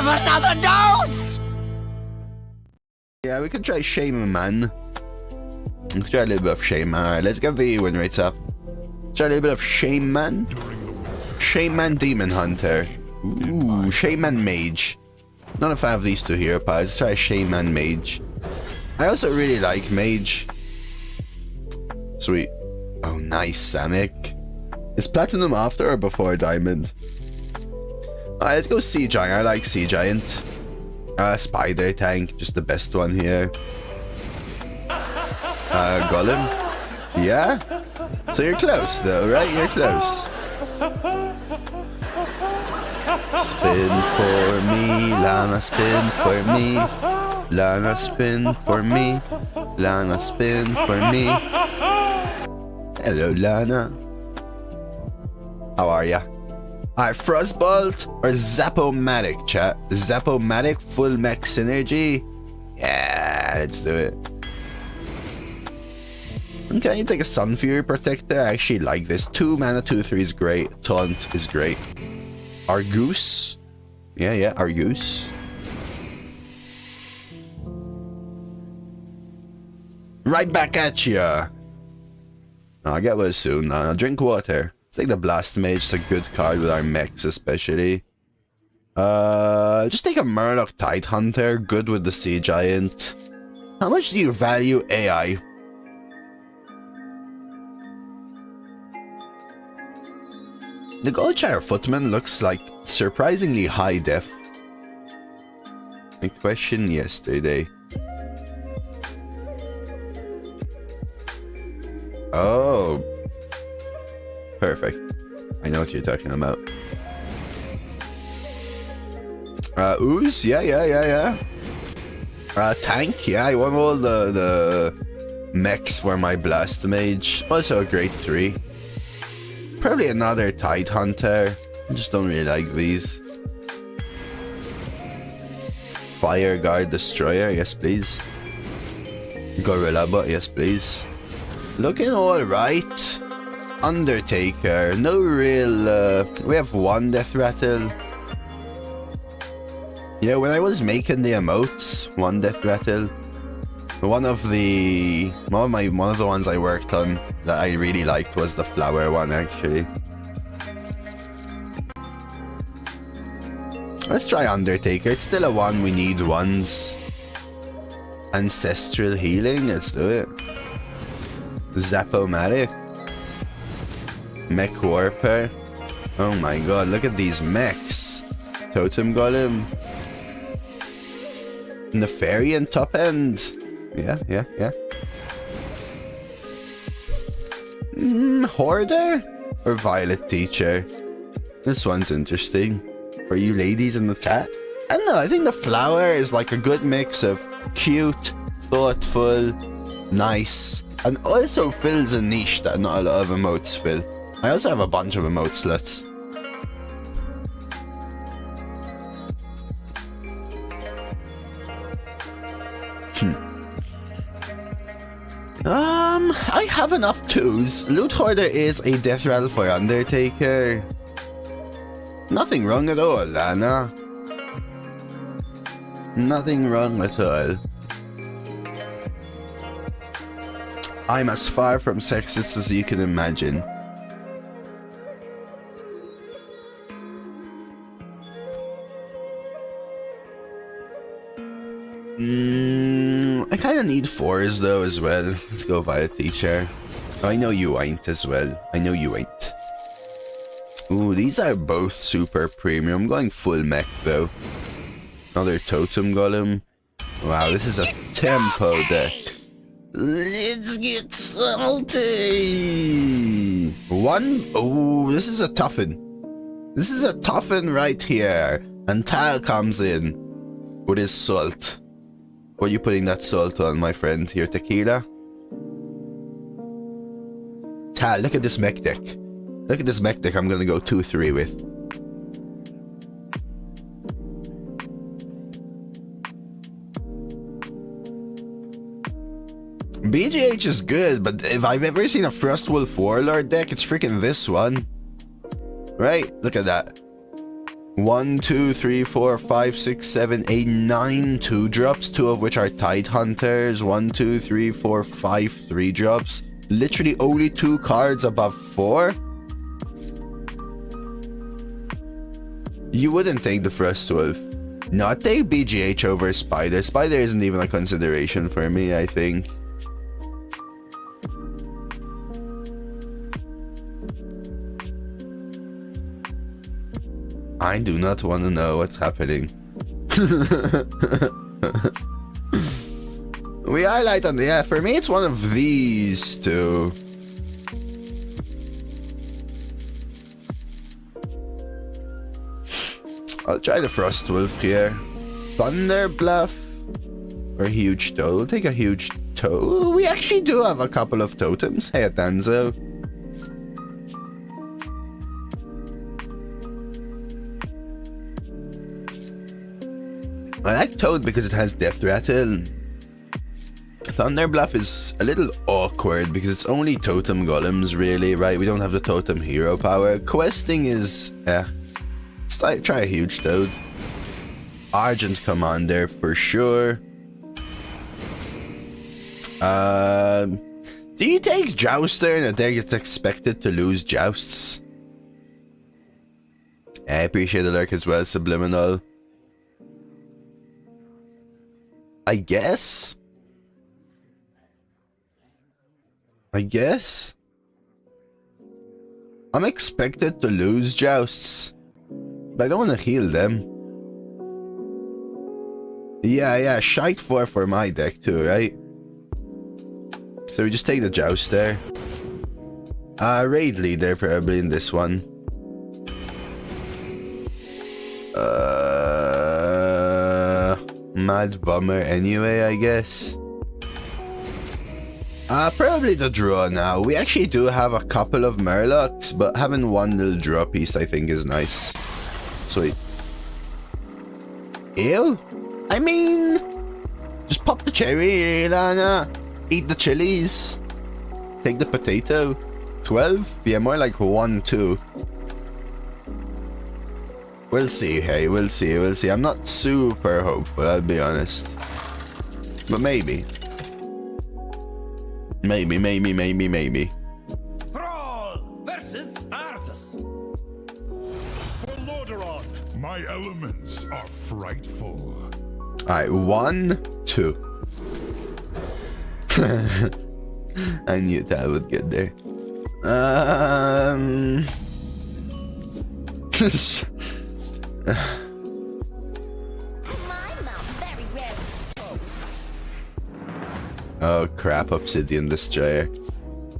have another dose! Yeah, we could try Shaman. We could try a little bit of Shaman. Alright, let's get the win rates up. Try a little bit of Shaman. Shaman Demon Hunter. Ooh, Shaman Mage. Not a fan of these two here, but let's try Shaman Mage. I also really like Mage. Sweet. Oh, nice, Samick. Is Platinum after or before Diamond? Alright, let's go Sea Giant. I like Sea Giant. Spider Tank, just the best one here. Golem. Yeah? So you're close though, right? You're close. Spin for me, Lana, spin for me. Lana, spin for me. Lana, spin for me. Hello, Lana. How are ya? Alright, Frostbolt or Zapomatic, chat? Zapomatic, full mech synergy? Yeah, let's do it. Okay, you take a Sun Fury Protector. I actually like this. 2 mana, 2/3 is great. Taunt is great. Argoose. Yeah, Argoose. Right back at ya. I'll get well soon. I'll drink water. Let's take the Blast Mage. It's a good card with our mechs, especially. Just take a Murloc Tide Hunter. Good with the Sea Giant. How much do you value AI? The Goldshire Footman looks like surprisingly high def. A question yesterday. Oh. Perfect. I know what you're talking about. Ooze? Yeah. Tank? Yeah, I want all the mechs for my Blast Mage. Also a grade 3. Probably another Tide Hunter. I just don't really like these. Fire Guard Destroyer, yes please. Gorilla Bot, yes please. Looking alright. Undertaker, no real... we have one Death Rattle. Yeah, when I was making the emotes, one Death Rattle. One of the ones I worked on that I really liked was the flower one, actually. Let's try Undertaker. It's still a one. We need ones. Ancestral Healing. Let's do it. Zapomatic. Mech Warper. Oh my god, look at these mechs. Totem Golem. Nefarian top end. Yeah. Hoarder or Violet Teacher? This one's interesting. For you ladies in the chat? I don't know, I think the flower is like a good mix of cute, thoughtful, nice, and also fills a niche that not a lot of emotes fill. I also have a bunch of emote slots. I have enough 2s. Loot Hoarder is a death rattle for Undertaker. Nothing wrong at all, Lana. Nothing wrong at all. I'm as far from sexist as you can imagine. I kind of need 4s though as well. Let's go Violet Teacher. Oh, I know you ain't as well. I know you ain't. Ooh, these are both super premium. I'm going full mech though. Another Totem Golem. Wow, this is a tempo deck. Let's get salty. Oh, this is a toughen. This is a toughen right here. And Tal comes in with his salt. What are you putting that salt on, my friend? Your tequila? Tal, look at this mech deck. Look at this mech deck I'm gonna go 2-3 with. BGH is good, but if I've ever seen a Frostwolf Warlord deck, it's freaking this one. Right? Look at that. 1, 2, 3, 4, 5, 6, 7, 8, 9 2-drops, 2 of which are Tide Hunters. 1, 2, 3, 4, 5 3-drops. Literally only 2 cards above 4. You wouldn't take the Frostwolf. No, I'd take BGH over Spider. Spider isn't even a consideration for me, I think. I do not want to know what's happening. We highlight on the... Yeah, for me it's one of these two. I'll try the Frostwolf here. Thunder Bluff or Huge Toe. We'll take a Huge Toe. We actually do have a couple of totems. Hey, Atanzo. I like Toad because it has Death Rattle. Thunder Bluff is a little awkward because it's only totem golems, really, right? We don't have the totem hero power. Questing is... Let's try a Huge Toad. Argent Commander for sure. Do you take Jouster in a deck that's expected to lose jousts? I appreciate the lurk as well, Subliminal. I guess? I'm expected to lose jousts, but I don't want to heal them. Yeah, shite 4 for my deck too, right? So we just take the Jouster. Raid Leader probably in this one. Mad Bummer anyway, I guess. Probably the draw now. We actually do have a couple of Murlocs, but having one little draw piece I think is nice. Sweet. Ew. I mean, just pop the cherry, Lana. Eat the chilies. Take the potato. 12? Yeah, more like 1, 2. We'll see, hey, we'll see. I'm not super hopeful, I'll be honest. But maybe. Maybe. Thrall versus Arthas. Lordaeron, my elements are frightful. Alright, 1, 2. I knew that would get there. Oh crap, Obsidian Destroyer.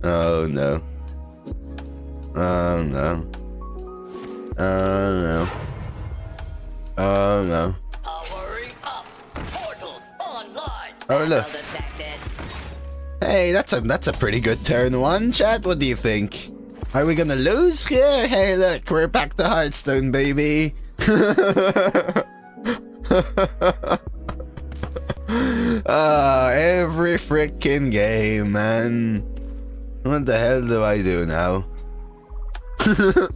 Oh no. Oh no. Oh no. Oh no. Oh look. Hey, that's a pretty good turn 1, chat. What do you think? Are we gonna lose here? Hey, look, we're back to Hearthstone, baby. Every freaking game, man. What the hell do I do now? I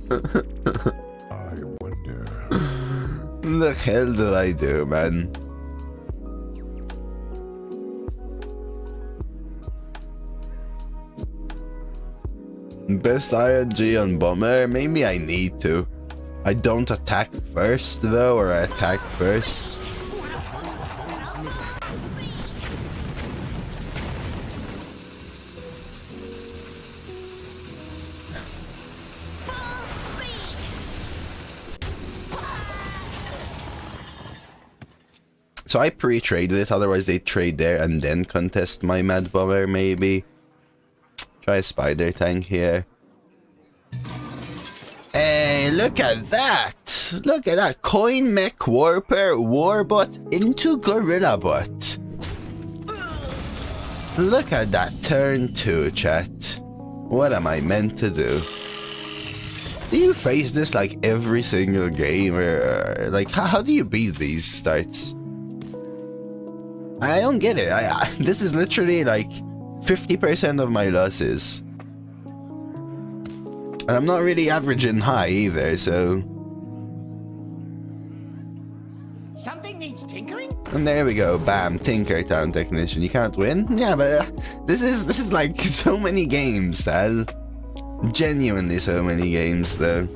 wonder. What the hell do I do, man? Best ING on Bomber? Maybe I need to. I don't attack first though, or I attack first. So I pre-traded it, otherwise they trade there and then contest my Mad Bomber, maybe. Try a Spider Tank here. Hey, look at that! Look at that! Coin Mech Warper Warbot into Gorilla Bot. Look at that turn 2, chat. What am I meant to do? Do you face this like every single game, or like how do you beat these starts? I don't get it. This is literally like 50% of my losses. And I'm not really averaging high either, so... And there we go, bam, Tinker Town Technician. You can't win? Yeah, but this is like so many games, Tal. Genuinely so many games, though.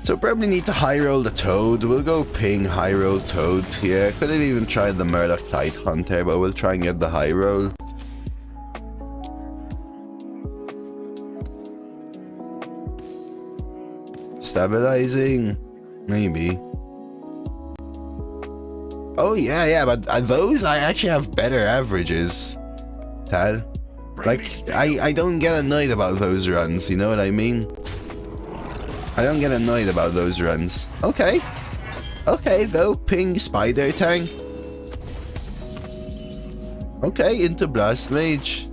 So probably need to high roll the Toad. We'll go ping high roll Toad here. Could have even tried the Murloc Tide Hunter, but we'll try and get the high roll. Stabilizing? Maybe. Oh yeah, but those I actually have better averages, Tal. Like, I don't get annoyed about those runs, you know what I mean? I don't get annoyed about those runs. Okay. Okay, though, ping Spider Tank. Okay, into Blast Mage.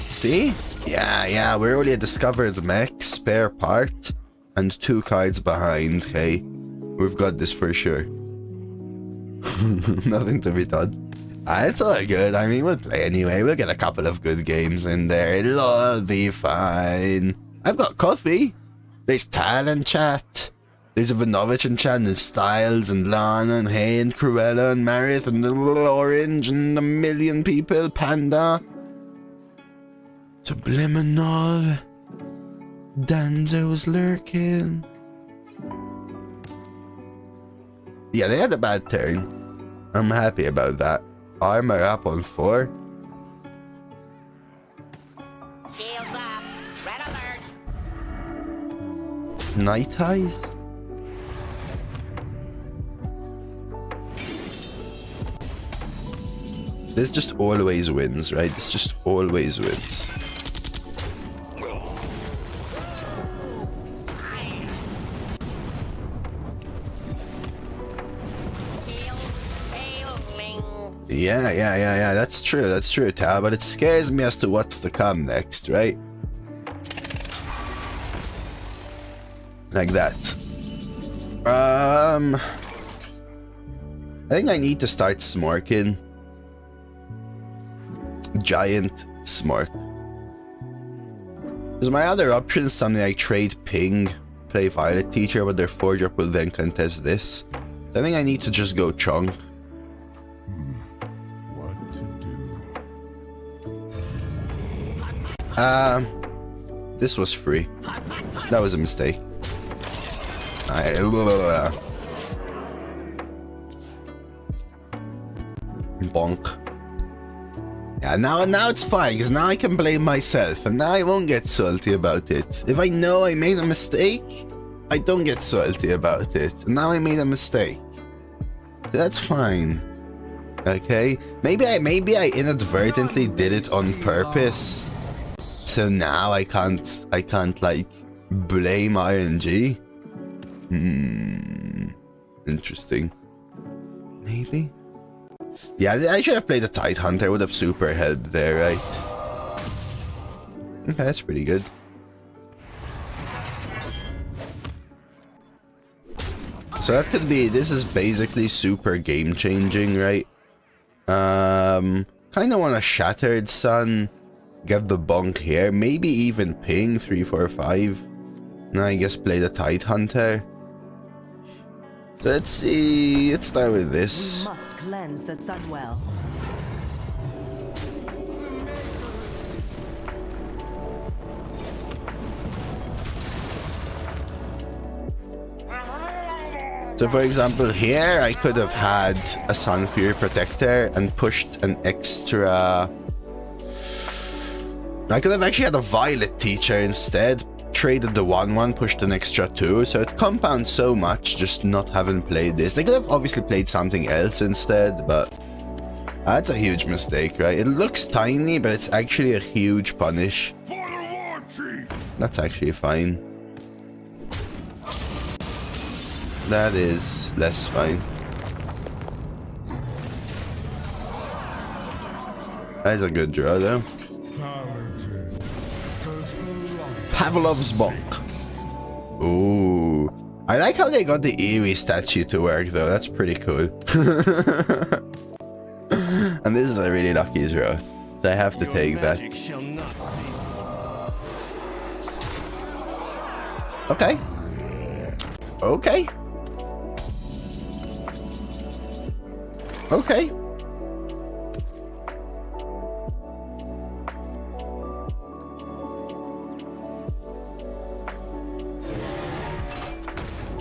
See? Yeah, we're only a discovered mech, spare part, and 2 cards behind, okay? We've got this for sure. Nothing to be done. It's all good. I mean, we'll play anyway. We'll get a couple of good games in there. It'll all be fine. I've got coffee. There's Tal and chat. There's Ivanovich and chat, and Styles and Lana and Hay and Cruella and Marith and the little Orange and a million people. Panda. Subliminal. Danzo's lurking. Yeah, they had a bad turn. I'm happy about that. Armor up on 4. Shields up. Red alert. Night Eyes? This just always wins, right? This just always wins. Yeah, that's true, Tal, but it scares me as to what's to come next, right? Like that. I think I need to start smorking. Giant smork. Because my other option is something like trade ping, play Violet Teacher, but their 4-drop will then contest this. I think I need to just go chunk. This was free. That was a mistake. Bonk. Yeah, now it's fine, because now I can blame myself, and now I won't get salty about it. If I know I made a mistake, I don't get salty about it. And now I made a mistake. That's fine. Okay? Maybe I inadvertently did it on purpose. So now I can't like blame RNG. Interesting. Maybe. Yeah, I should have played the Tide Hunter. Would have super helped there, right? Okay, that's pretty good. So that could be. This is basically super game changing, right? Kind of want a Shattered Sun. Get the bonk here, maybe even ping 3, 4, 5. Now I guess play the Tide Hunter. So let's see. Let's start with this. We must cleanse the Sunwell. So for example, here I could have had a Sunfury Protector and pushed an extra. I could have actually had a Violet Teacher instead, traded the 1/1, pushed an extra 2, so it compounds so much just not having played this. They could have obviously played something else instead, but that's a huge mistake, right? It looks tiny, but it's actually a huge punish. That's actually fine. That is less fine. That is a good draw though. Pavlov's Bonk. Ooh. I like how they got the Eerie statue to work though. That's pretty cool. And this is a really lucky draw. So I have to take that. Okay. Okay. Okay.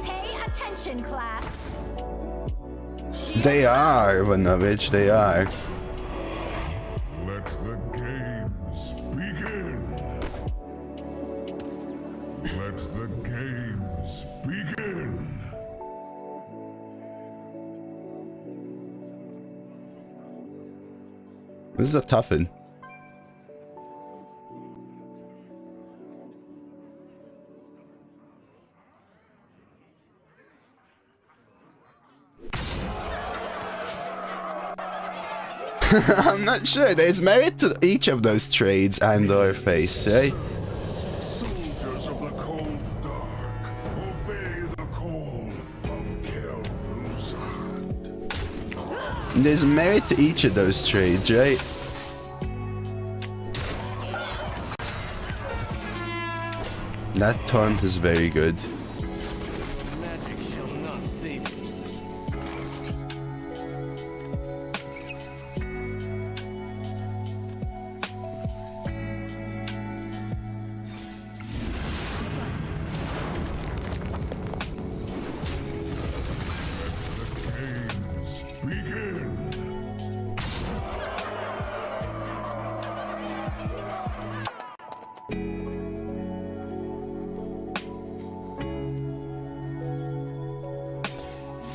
Pay attention, class. They are, Vanovich, they are. Let the games begin. Let the games begin. This is a toughin'. I'm not sure. There's merit to each of those trades and or face, right? Soldiers of the cold dark, obey the call of Kel'Thuzad. There's merit to each of those trades, right? That taunt is very good. Magic shall not save you. Games begin.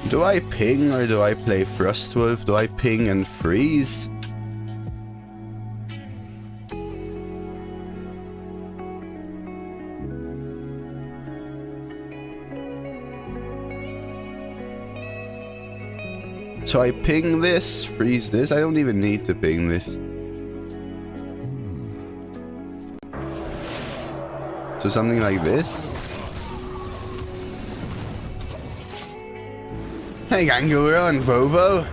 Do I ping or do I play Frostwolf? Do I ping and freeze? So I ping this, freeze this. I don't even need to ping this. So something like this. Hey, Kangaroo and Vovo.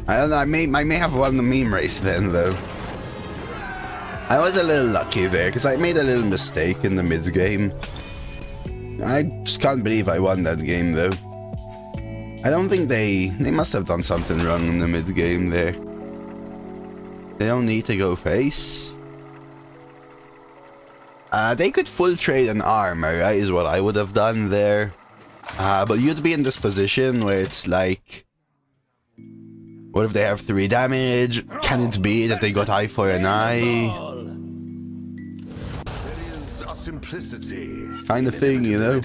I don't know, I may have won the meme race then though. I was a little lucky there because I made a little mistake in the mid game. I just can't believe I won that game though. I don't think they must have done something wrong in the mid game there. They don't need to go face. They could full trade an armor, right, is what I would have done there. But you'd be in this position where it's like, what if they have 3 damage? Can it be that they got eye for an eye? There is a simplicity. Kind of thing, you know?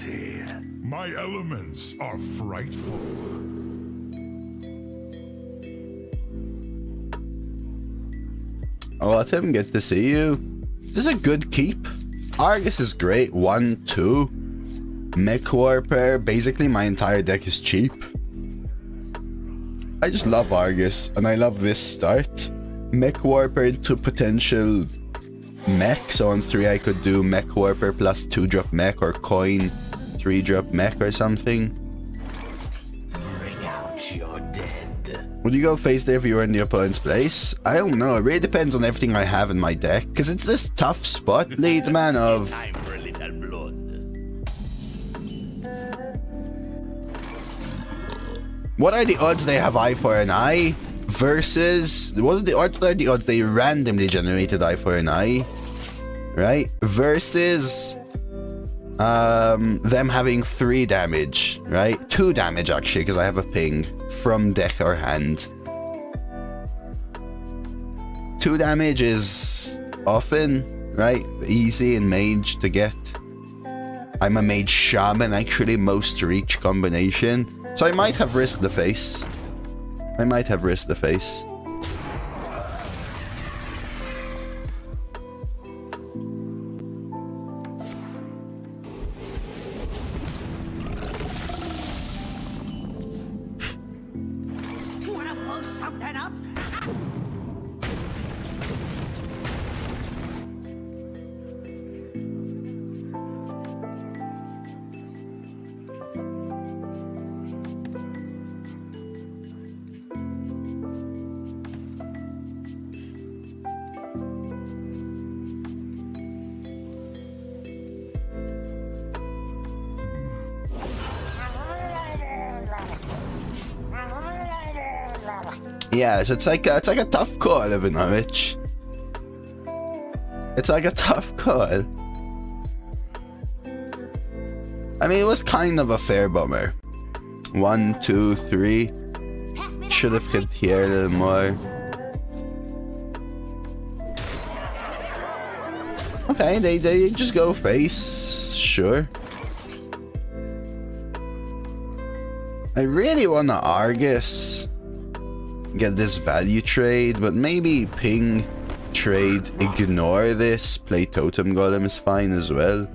My elements are frightful. Oh, Tim, good to see you. This is a good keep. Argus is great. 1, 2. Mech Warper. Basically, my entire deck is cheap. I just love Argus, and I love this start. Mech Warper into potential Mech. So on 3, I could do Mech Warper plus 2-drop Mech, or coin 3-drop Mech or something. Bring out your dead. Would you go face there if you were in the opponent's place? I don't know. It really depends on everything I have in my deck. Because it's this tough spot, lead man, of... Time for a little blood. What are the odds they have eye for an eye versus... What are the odds they randomly generated eye for an eye? Right? Versus... them having 3 damage, right? 2 damage, actually, because I have a ping from deck or hand. 2 damage is often, right? Easy in mage to get. I'm a mage shaman, actually, most reach combination. So I might have risked the face. I might have risked the face. something up? Yeah, so it's like a tough call, Ivanovich. It's like a tough call. I mean, it was kind of a fair bummer. 1, 2, 3. Should have hit here a little more. Okay, they just go face, sure. I really wanna Argus get this value trade, but maybe ping trade, ignore this, play Totem Golem is fine as well.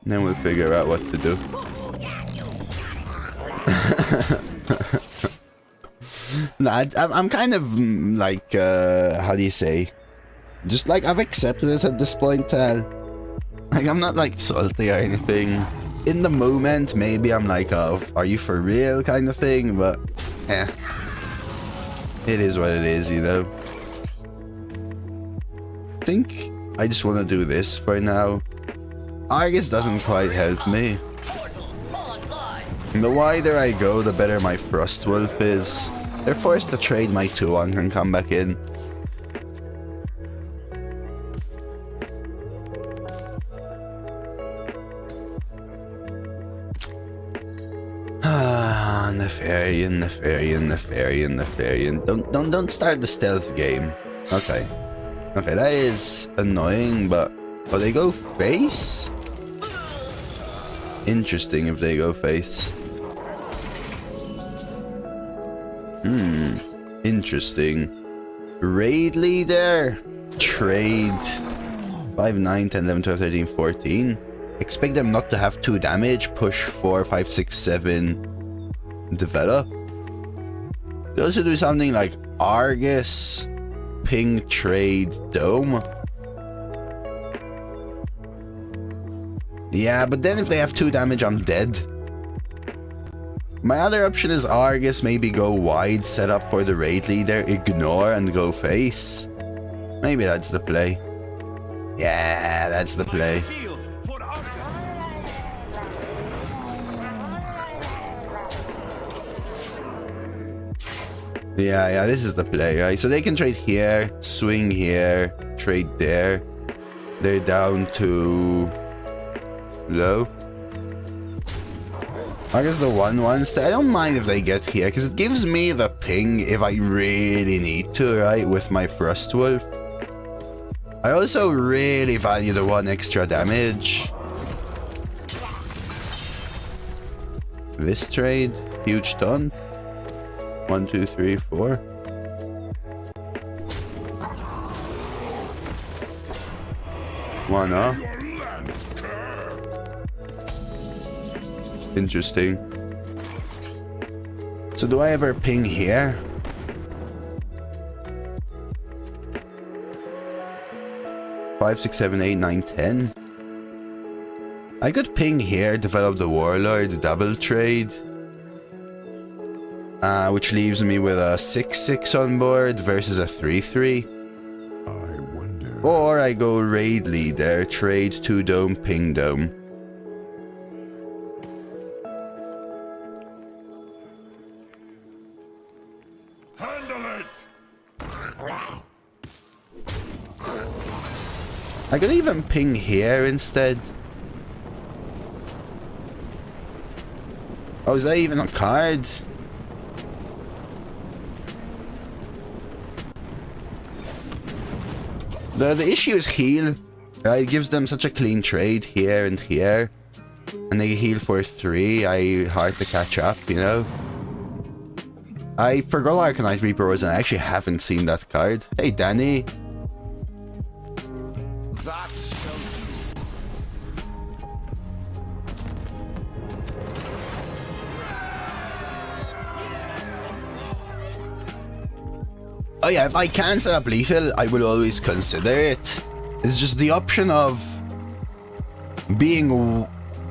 Then we'll figure out what to do. Nah, I'm kind of like, how do you say? Just like, I've accepted it at this point, like, I'm not like salty or anything. In the moment, maybe I'm like, oh, are you for real kind of thing, but it is what it is, you know. I think I just want to do this for now. Argus doesn't quite help me. The wider I go, the better my Frostwolf is. They're forced to trade my 2-1 and come back in. Nefarian. Don't start the stealth game. Okay, that is annoying, but they go face? Interesting if they go face. Interesting. Raid leader. Trade. 5, 9, 10, 11, 12, 13, 14. Expect them not to have 2 damage. Push 4, 5, 6, 7. Develop. They also do something like Argus. Ping, trade, dome. Yeah, but then if they have 2 damage, I'm dead. My other option is Argus, maybe go wide, set up for the raid leader, ignore and go face. Maybe that's the play. Yeah, that's the play. Yeah, this is the play, right? So they can trade here, swing here, trade there. They're down to low. I guess the 1-1s, I don't mind if they get here, because it gives me the ping if I really need to, right, with my Frostwolf. I also really value the 1 extra damage. This trade, huge ton. 1, 2, 3, 4. One off. Interesting. So do I ever ping here? Five, 6, 7, 8, 9, 10. I could ping here, develop the Warlord, double trade. Which leaves me with a 6-6 on board versus a 3-3. I wonder. Or I go raid leader, trade 2 dome, ping dome. Handle it! I could even ping here instead. Oh, is that even a card? The issue is heal. It gives them such a clean trade here and here. And they heal for 3. Hard to catch up, you know? I forgot Arcanite Reaper was, and I actually haven't seen that card. Hey, Danny. That Oh yeah, if I can set up lethal, I will always consider it. It's just the option of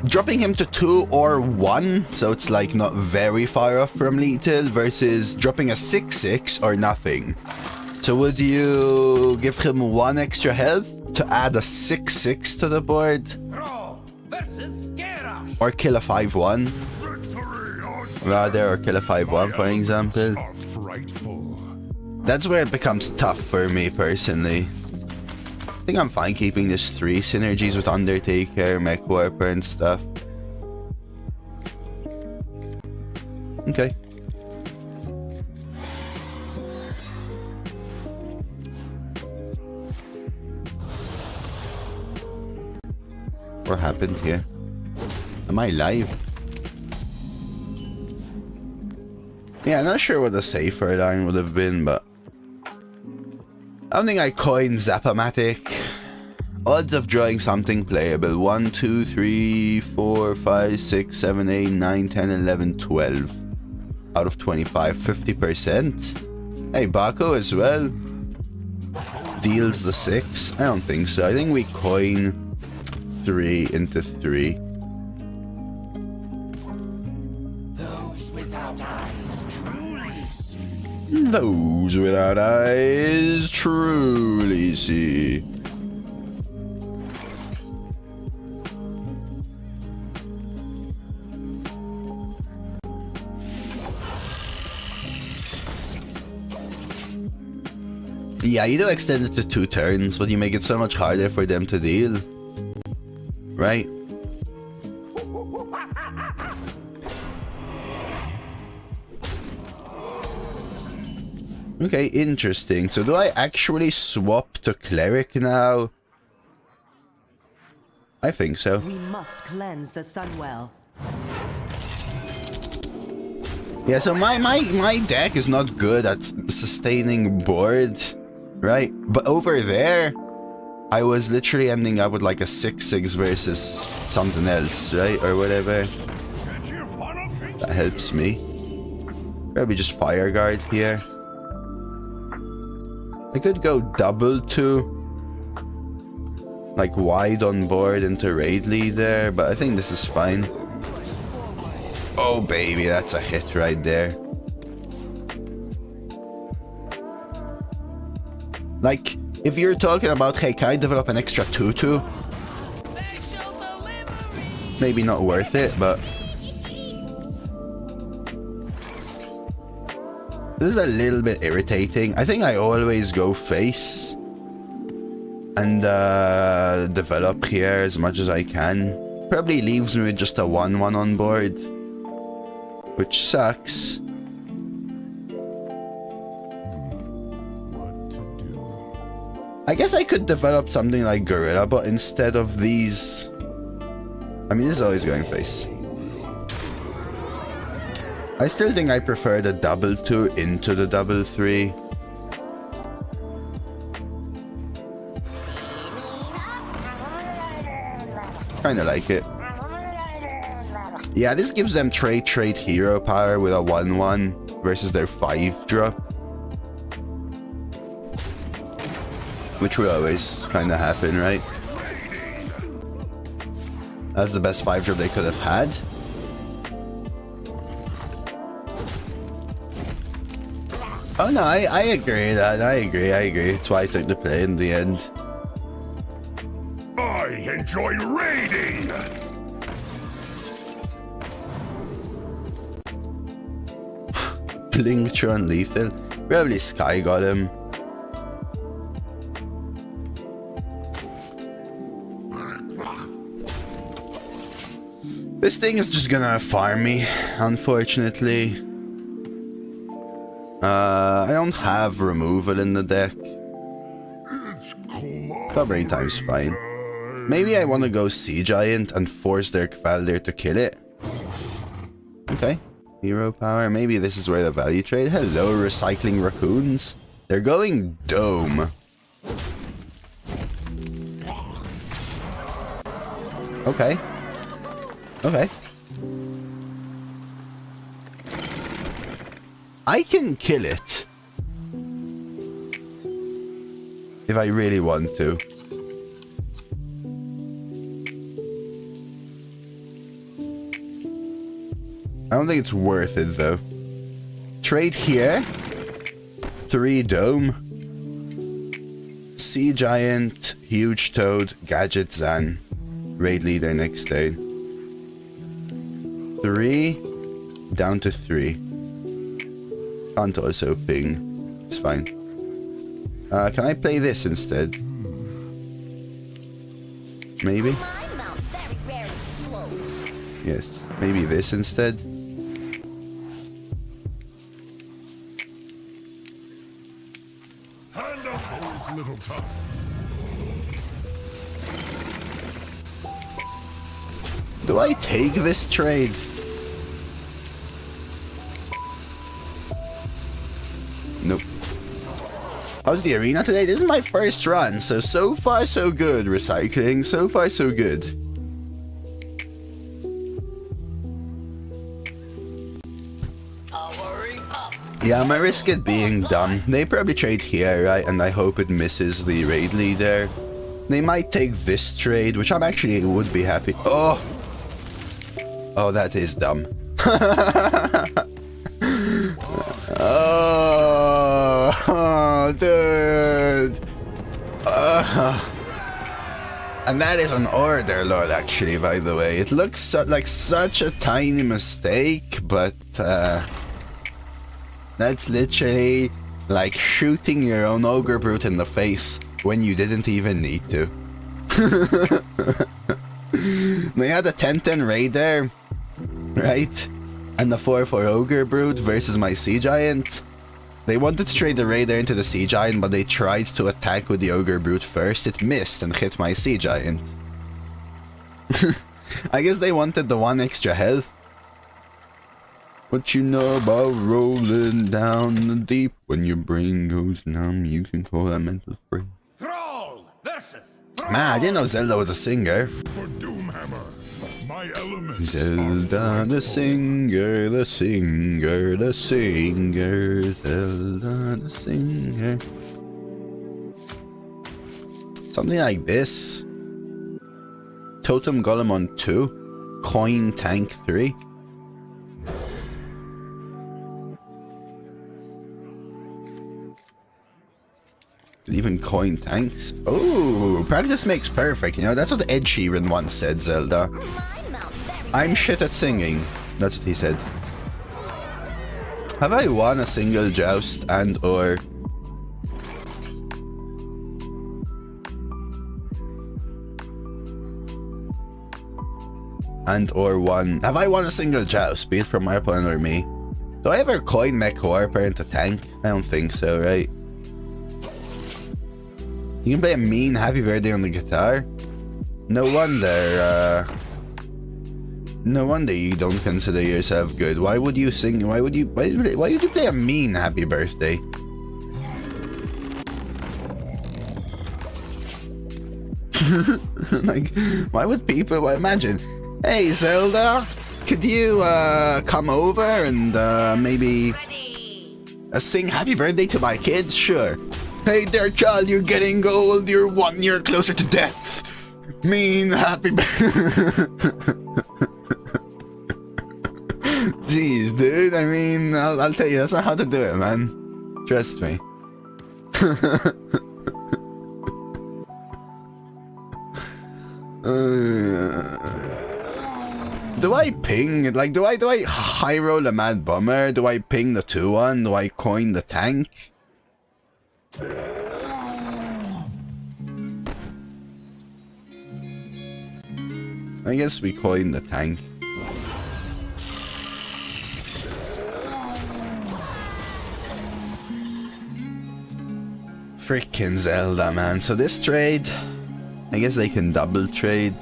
dropping him to 2 or 1, so it's like not very far off from lethal, versus dropping a 6/6 or nothing. So would you give him 1 extra health to add a 6/6 to the board? Or kill a 5/1? Rather, or kill a 5/1 for example. That's where it becomes tough for me personally. I think I'm fine keeping this 3 synergies with Undertaker, Mech Warper and stuff. Okay. What happened here? Am I live? Yeah, I'm not sure what the safer line would have been, but I don't think I coined Zap-O-Matic. Odds of drawing something playable: 1, 2, 3, 4, 5, 6, 7, 8, 9, 10, 11, 12 out of 25, 50%. Hey, Baco as well deals the 6. I don't think so. I think we coin 3 into 3. Those without eyes truly see. Those without eyes truly see. Yeah, you do extend it to 2 turns, but you make it so much harder for them to deal. Right? Okay, interesting. So do I actually swap to Cleric now? I think so. We must cleanse the Sunwell. Yeah, so my deck is not good at sustaining board, right? But over there, I was literally ending up with like a 6/6 versus something else, right? Or whatever. That helps me. Probably just Fire Guard here. I could go double to like wide on board into raid lead there, but I think this is fine. Oh baby, that's a hit right there. Like, if you're talking about, hey, can I develop an extra 2/2? Maybe not worth it, but this is a little bit irritating. I think I always go face and develop here as much as I can. Probably leaves me with just a 1/1 on board, which sucks. I guess I could develop something like Gorilla, but instead of these... I mean, this is always going face. I still think I prefer the double 2 into the double 3. Kinda like it. Yeah, this gives them trait hero power with a 1/1 versus their 5 drop. Which will always kinda happen, right? That's the best 5 drop they could have had. Oh no, I agree that. I agree. That's why I took the play in the end. I enjoy raiding! Blingtron lethal. Probably Sky got him. This thing is just gonna farm me, unfortunately. I don't have removal in the deck. Covering time's fine. Maybe I want to go Sea Giant and force their Kvaldir to kill it. Okay. Hero power. Maybe this is where the value trade. Hello, recycling raccoons. They're going Dome. Okay. Okay. I can kill it. I really want to. I don't think it's worth it though. Trade here. 3 Dome. Sea Giant, Huge Toad, Gadget Zan. Raid Leader next day. 3 down to 3. Can't also ping. It's fine. Can I play this instead? Maybe? Yes, maybe this instead. Hand up those little tough. Do I take this trade? Nope. How's the arena today? This is my first run, so far so good, recycling. So far so good. Yeah, I risk it being dumb. They probably trade here, right? And I hope it misses the raid leader. They might take this trade, which I'm actually would be happy. Oh! Oh, that is dumb. Oh, dude. And that is an order, Lord, actually, by the way. It looks like such a tiny mistake, but that's literally like shooting your own Ogre Brute in the face when you didn't even need to. They had a 10-10 raid there, right? And the 4-4 Ogre Brute versus my Sea Giant. They wanted to trade the Raider into the Sea Giant, but they tried to attack with the Ogre Brute first. It missed and hit my Sea Giant. I guess they wanted the 1 extra health. What you know about rolling down the deep? When your brain goes numb, you can call that mental free. Thrall versus Man, I didn't know Zelda was a singer. For Doomhammer, my element. Zelda the singer, the singer, the singer, Zelda the singer. Something like this. Totem Golem on 2. Coin Tank 3. Even coin tanks. Oh, practice makes perfect. You know, that's what Ed Sheeran once said, Zelda. I'm shit at singing. That's what he said. Have I won a single joust and or... won... Have I won a single joust, be it from my opponent or me? Do I ever coin Mech Warper into tank? I don't think so, right? You can play a mean Happy Birthday on the guitar? No wonder, no wonder you don't consider yourself good. Why would you sing? Why would you play a mean Happy Birthday? Like, why would people? Well, imagine, hey Zelda, could you come over and maybe sing Happy Birthday to my kids? Sure. Hey there, child, you're getting old. You're 1 year closer to death. Mean Happy Jeez, dude. I mean, I'll tell you, that's not how to do it, man. Trust me. Do I ping? Like, do I high roll a Mad Bummer? Do I ping the 2-1? Do I coin the tank? I guess we coin the tank. Frickin' Zelda, man. So this trade, I guess they can double trade.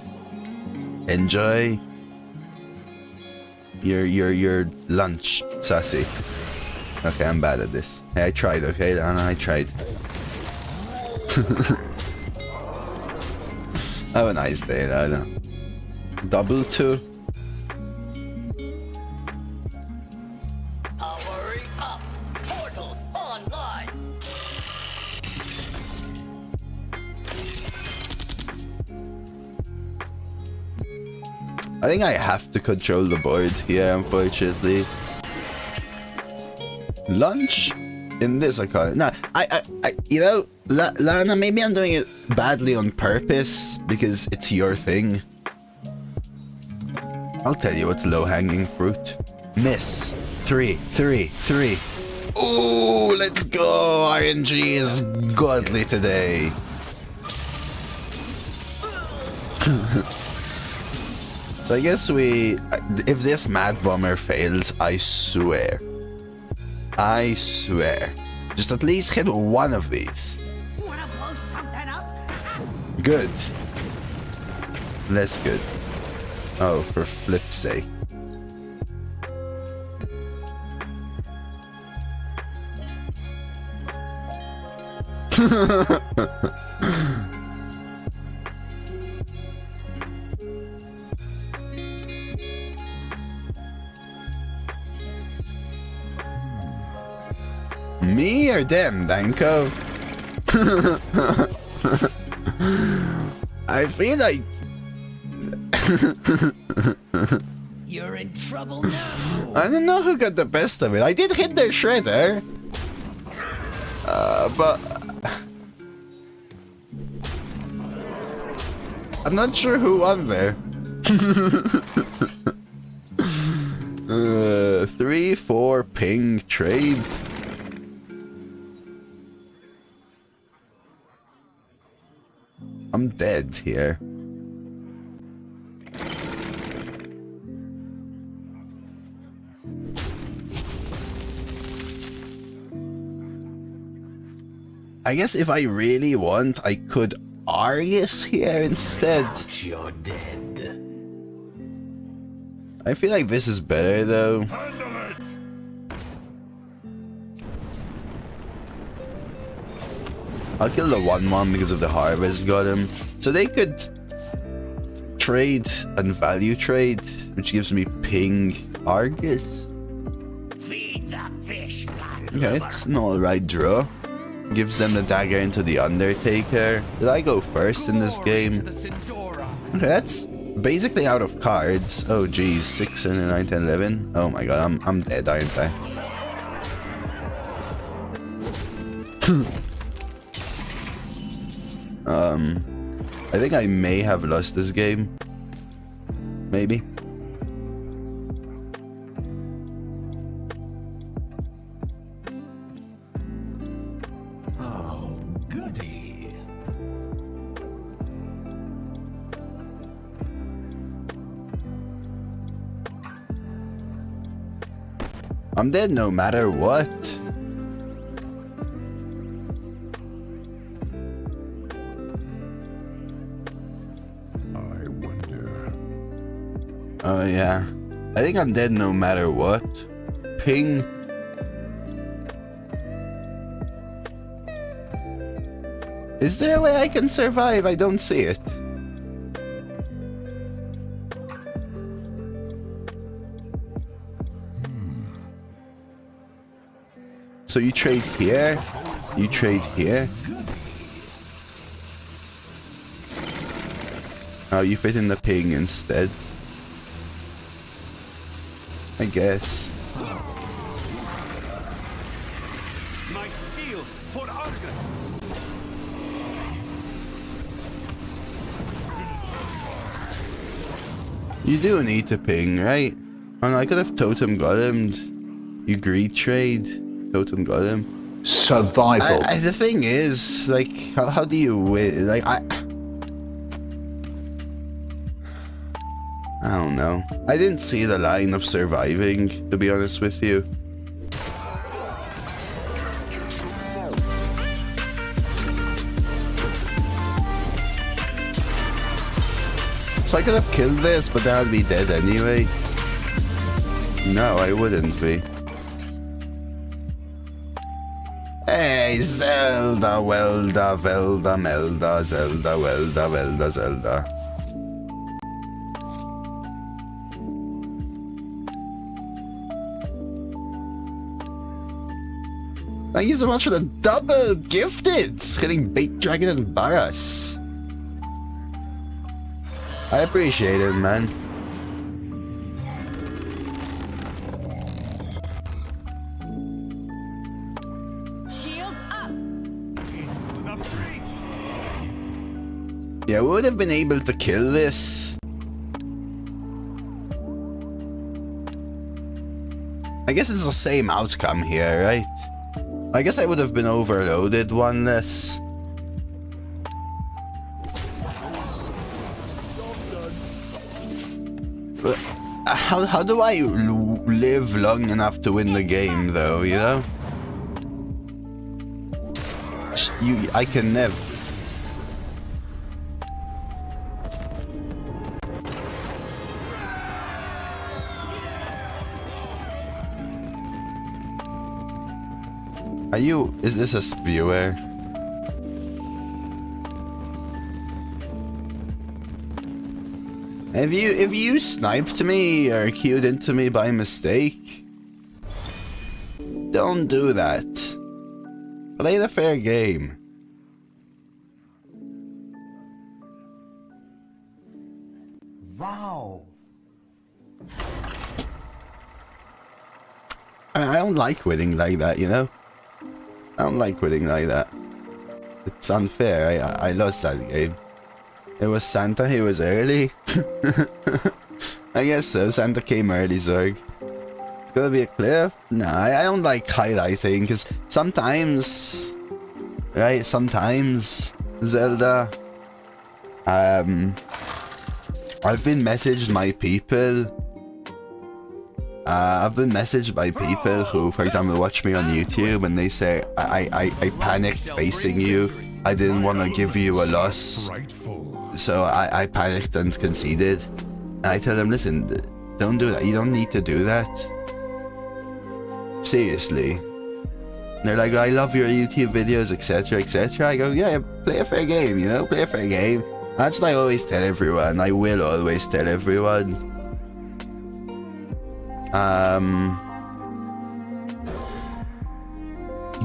Enjoy your lunch, sassy. Okay, I'm bad at this. Hey, I tried, okay? I tried. Have a nice day, I don't know. Double 2. Powering up. Portals online. I think I have to control the board here, unfortunately. Lunch? In this I call it. No, you know, Lana, maybe I'm doing it badly on purpose because it's your thing. I'll tell you what's low-hanging fruit. Miss. 3, 3, 3. Ooh, let's go! RNG is godly today. So I guess if this Mad Bomber fails, I swear, just at least hit one of these. Wanna blow something up? Good. Less good. Oh, for flip's sake. Me or them, Danko? I feel like... You're in trouble now. I don't know who got the best of it. I did hit their shredder. But... I'm not sure who won there. 3, 4 ping trades. I'm dead here. I guess if I really want, I could Argus here instead. You're dead. I feel like this is better though. Handle it! I'll kill the 1-1 because of the harvest got him. So they could trade and value trade, which gives me ping Argus. Feed the fish. Okay, it's an alright draw. Gives them the dagger into the Undertaker. Did I go first in this game? Okay, that's basically out of cards. Oh geez, 6 and 9, 10, 11. Oh my god, I'm dead, aren't I? I think I may have lost this game. Maybe. Oh, goody. I'm dead no matter what. I wonder. Oh yeah. I think I'm dead no matter what. Ping. Is there a way I can survive? I don't see it. So you trade here, you trade here. Oh, you fit in the ping instead. I guess. My shield for Argus. You do need to ping, right? Oh no, I could have totem golemed. You greed trade. Totem got him. Survival. The thing is, like, how do you win? Like, I don't know. I didn't see the line of surviving, to be honest with you. So I could have killed this, but then I'd be dead anyway. No, I wouldn't be. Hey, Zelda, Welda, Velda, Melda, Zelda, Welda, Velda, Zelda. Thank you so much for the double gifted! Getting Bait Dragon and Barras. I appreciate it, man. Yeah, we would have been able to kill this. I guess it's the same outcome here, right? I guess I would have been overloaded one less. But how do I live long enough to win the game, though, you know? I can never. Is this a viewer? If you sniped me or queued into me by mistake, don't do that. Play the fair game. Wow. I don't like winning like that, you know? I don't like winning like that. It's unfair. I lost that game. It was Santa, he was early. I guess so. Santa came early, Zerg. It's gonna be a cliff? Nah, I don't like highlighting, because sometimes... Right, sometimes, Zelda... I've been messaged by people... I've been messaged by people who, for example, watch me on YouTube and they say, I panicked facing you. I didn't want to give you a loss. So I panicked and conceded. And I tell them, listen, don't do that. You don't need to do that. Seriously. And they're like, I love your YouTube videos, etc, etc. I go, yeah, play a fair game, you know? Play a fair game. That's what I always tell everyone. I will always tell everyone.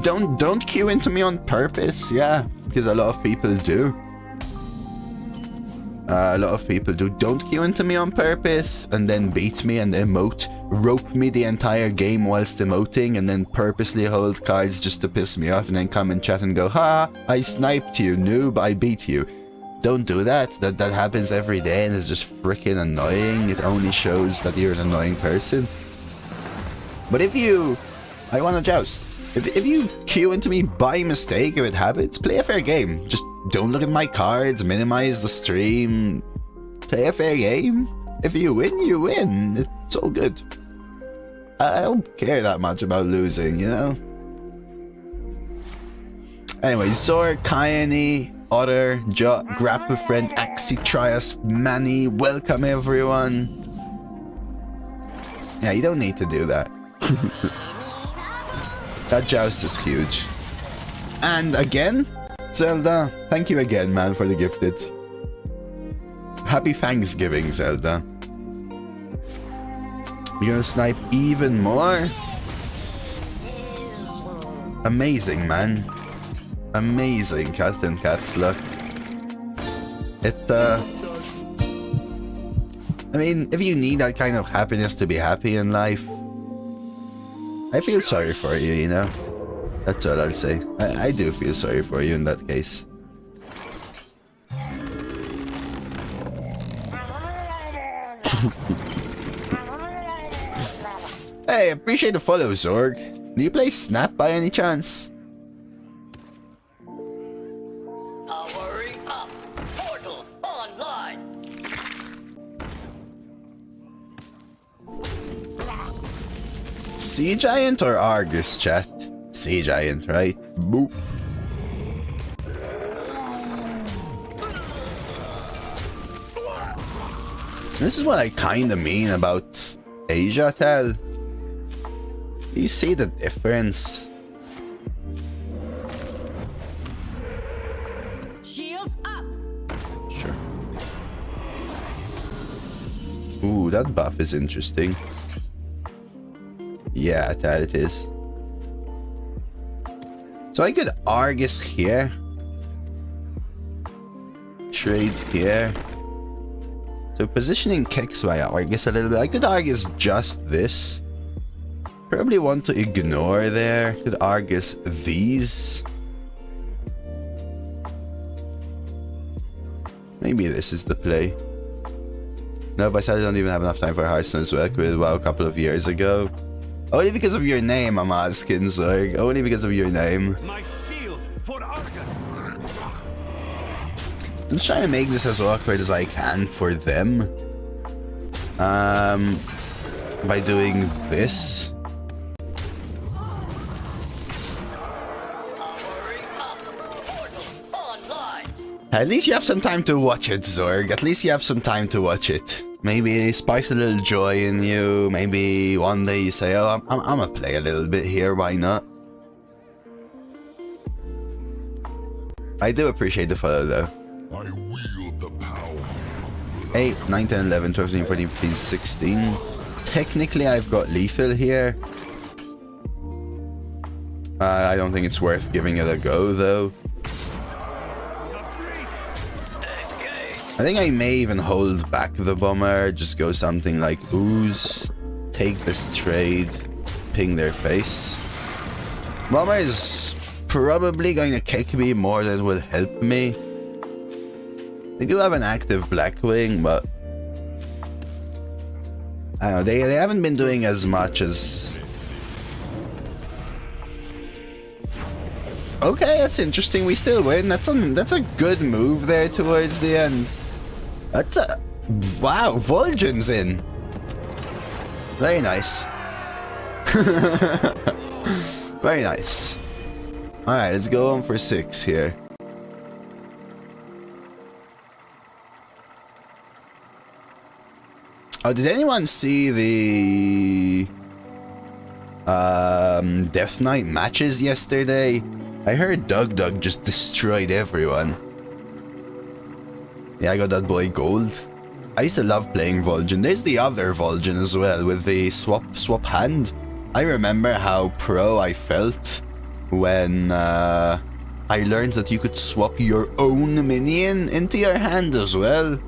Don't queue into me on purpose, yeah, because a lot of people do. A lot of people do. Don't queue into me on purpose and then beat me and emote, rope me the entire game whilst emoting, and then purposely hold cards just to piss me off and then come and chat and go, ha, I sniped you, noob, I beat you. Don't do that. That happens every day and it's just freaking annoying. It only shows that you're an annoying person. But if you... I want to joust. If you queue into me by mistake, if it happens, play a fair game. Just don't look at my cards, minimize the stream. Play a fair game. If you win, you win. It's all good. I don't care that much about losing, you know? Anyway, Zor, Kaini, Otter, Jot, Grapple Friend, Axitrias, Manny, welcome everyone. Yeah, you don't need to do that. That joust is huge. And again, Zelda, thank you again, man, for the gifted. Happy Thanksgiving, Zelda. You're gonna snipe even more? Amazing, man. Amazing, Captain Caps luck. I mean, if you need that kind of happiness to be happy in life, I feel sorry for you, you know? That's all I'll say. I do feel sorry for you in that case. Hey, appreciate the follow, Zorg. Do you play Snap by any chance? Powering up. Portals online. Sea Giant or Argus, chat? Sea Giant, right? Boop. This is what I kinda mean about Asia, Tal. You see the difference? Shields up. Sure. Ooh, that buff is interesting. Yeah, that it is. So I could Argus here. Trade here. So positioning kicks my Argus a little bit. I could Argus just this. Probably want to ignore there. Could Argus these. Maybe this is the play. No, but I said I don't even have enough time for Hearthstone to work with WoW a couple of years ago. Only because of your name, I'm asking, Zerg. Only because of your name. My shield for Argon. I'm just trying to make this as awkward as I can for them. By doing this. At least you have some time to watch it, Zorg. At least you have some time to watch it. Maybe sparks a little joy in you. Maybe one day you say, oh, I'm gonna play a little bit here, why not? I do appreciate the follow though. I wield the power. 8, 9, 10, 11, 12, 13, 14, 15, 16. Technically, I've got lethal here. I don't think it's worth giving it a go, though. I think I may even hold back the bomber, just go something like ooze, take this trade, ping their face. Bomber is probably going to kick me more than it will help me. They do have an active Blackwing, but I don't know, they haven't been doing as much as... Okay, that's interesting, we still win. That's a good move there towards the end. That's a... Wow, Vol'jin's in. Very nice. Very nice. Alright, let's go on for 6 here. Oh, did anyone see the... Death Knight matches yesterday? I heard Doug just destroyed everyone. Yeah, I got that boy gold. I used to love playing Vol'jin. There's the other Vol'jin as well with the swap hand. I remember how pro I felt when I learned that you could swap your own minion into your hand as well.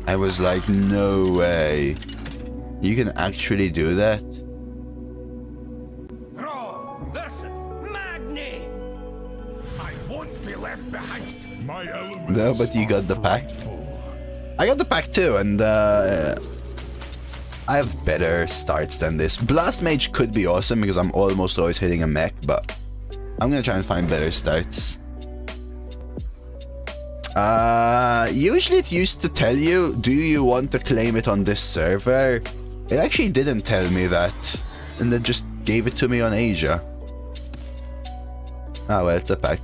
I was like, no way. You can actually do that? Throw versus Magni. I won't be left behind. My elements No, but you got the pack. I got the pack too, and I have better starts than this. Blast Mage could be awesome because I'm almost always hitting a mech, but I'm gonna try and find better starts. Usually it used to tell you, do you want to claim it on this server? It actually didn't tell me that, and then just gave it to me on Asia. Ah well, it's a pack.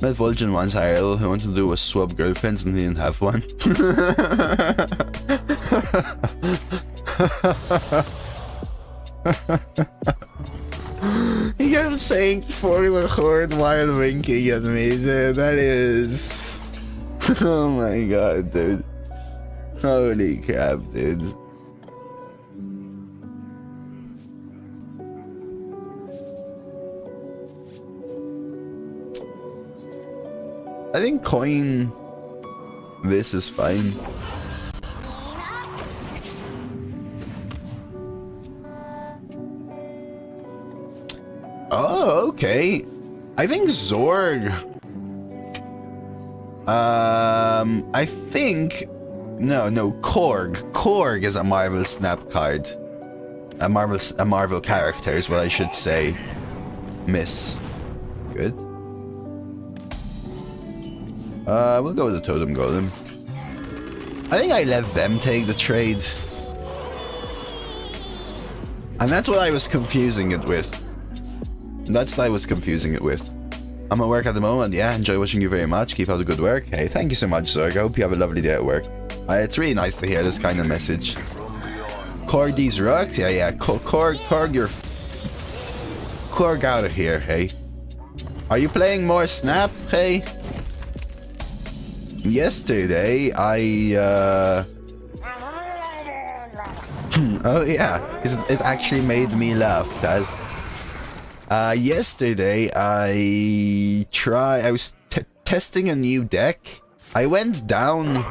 Met Vol'jin once IRL who wanted to do was swap girlfriends and he didn't have one. He kept saying for the horde while winking at me, dude. That is... Oh my god, dude. Holy crap, dude. I think coin this is fine. Oh, okay. I think Zorg. I think no, Korg. Korg is a Marvel Snap card. A Marvel character is what I should say. Miss. Good. We'll go with the Totem Golem. I think I let them take the trade. And that's what I was confusing it with. That's what I was confusing it with. I'm at work at the moment. Yeah, enjoy watching you very much. Keep up the good work. Hey, thank you so much, Zerg. I hope you have a lovely day at work. It's really nice to hear this kind of message. Korg these rocks? Yeah. Korg your... Korg out of here, hey. Are you playing more Snap, hey? Yesterday, oh yeah, it actually made me laugh, Dad. Yesterday, I was testing a new deck. I went down...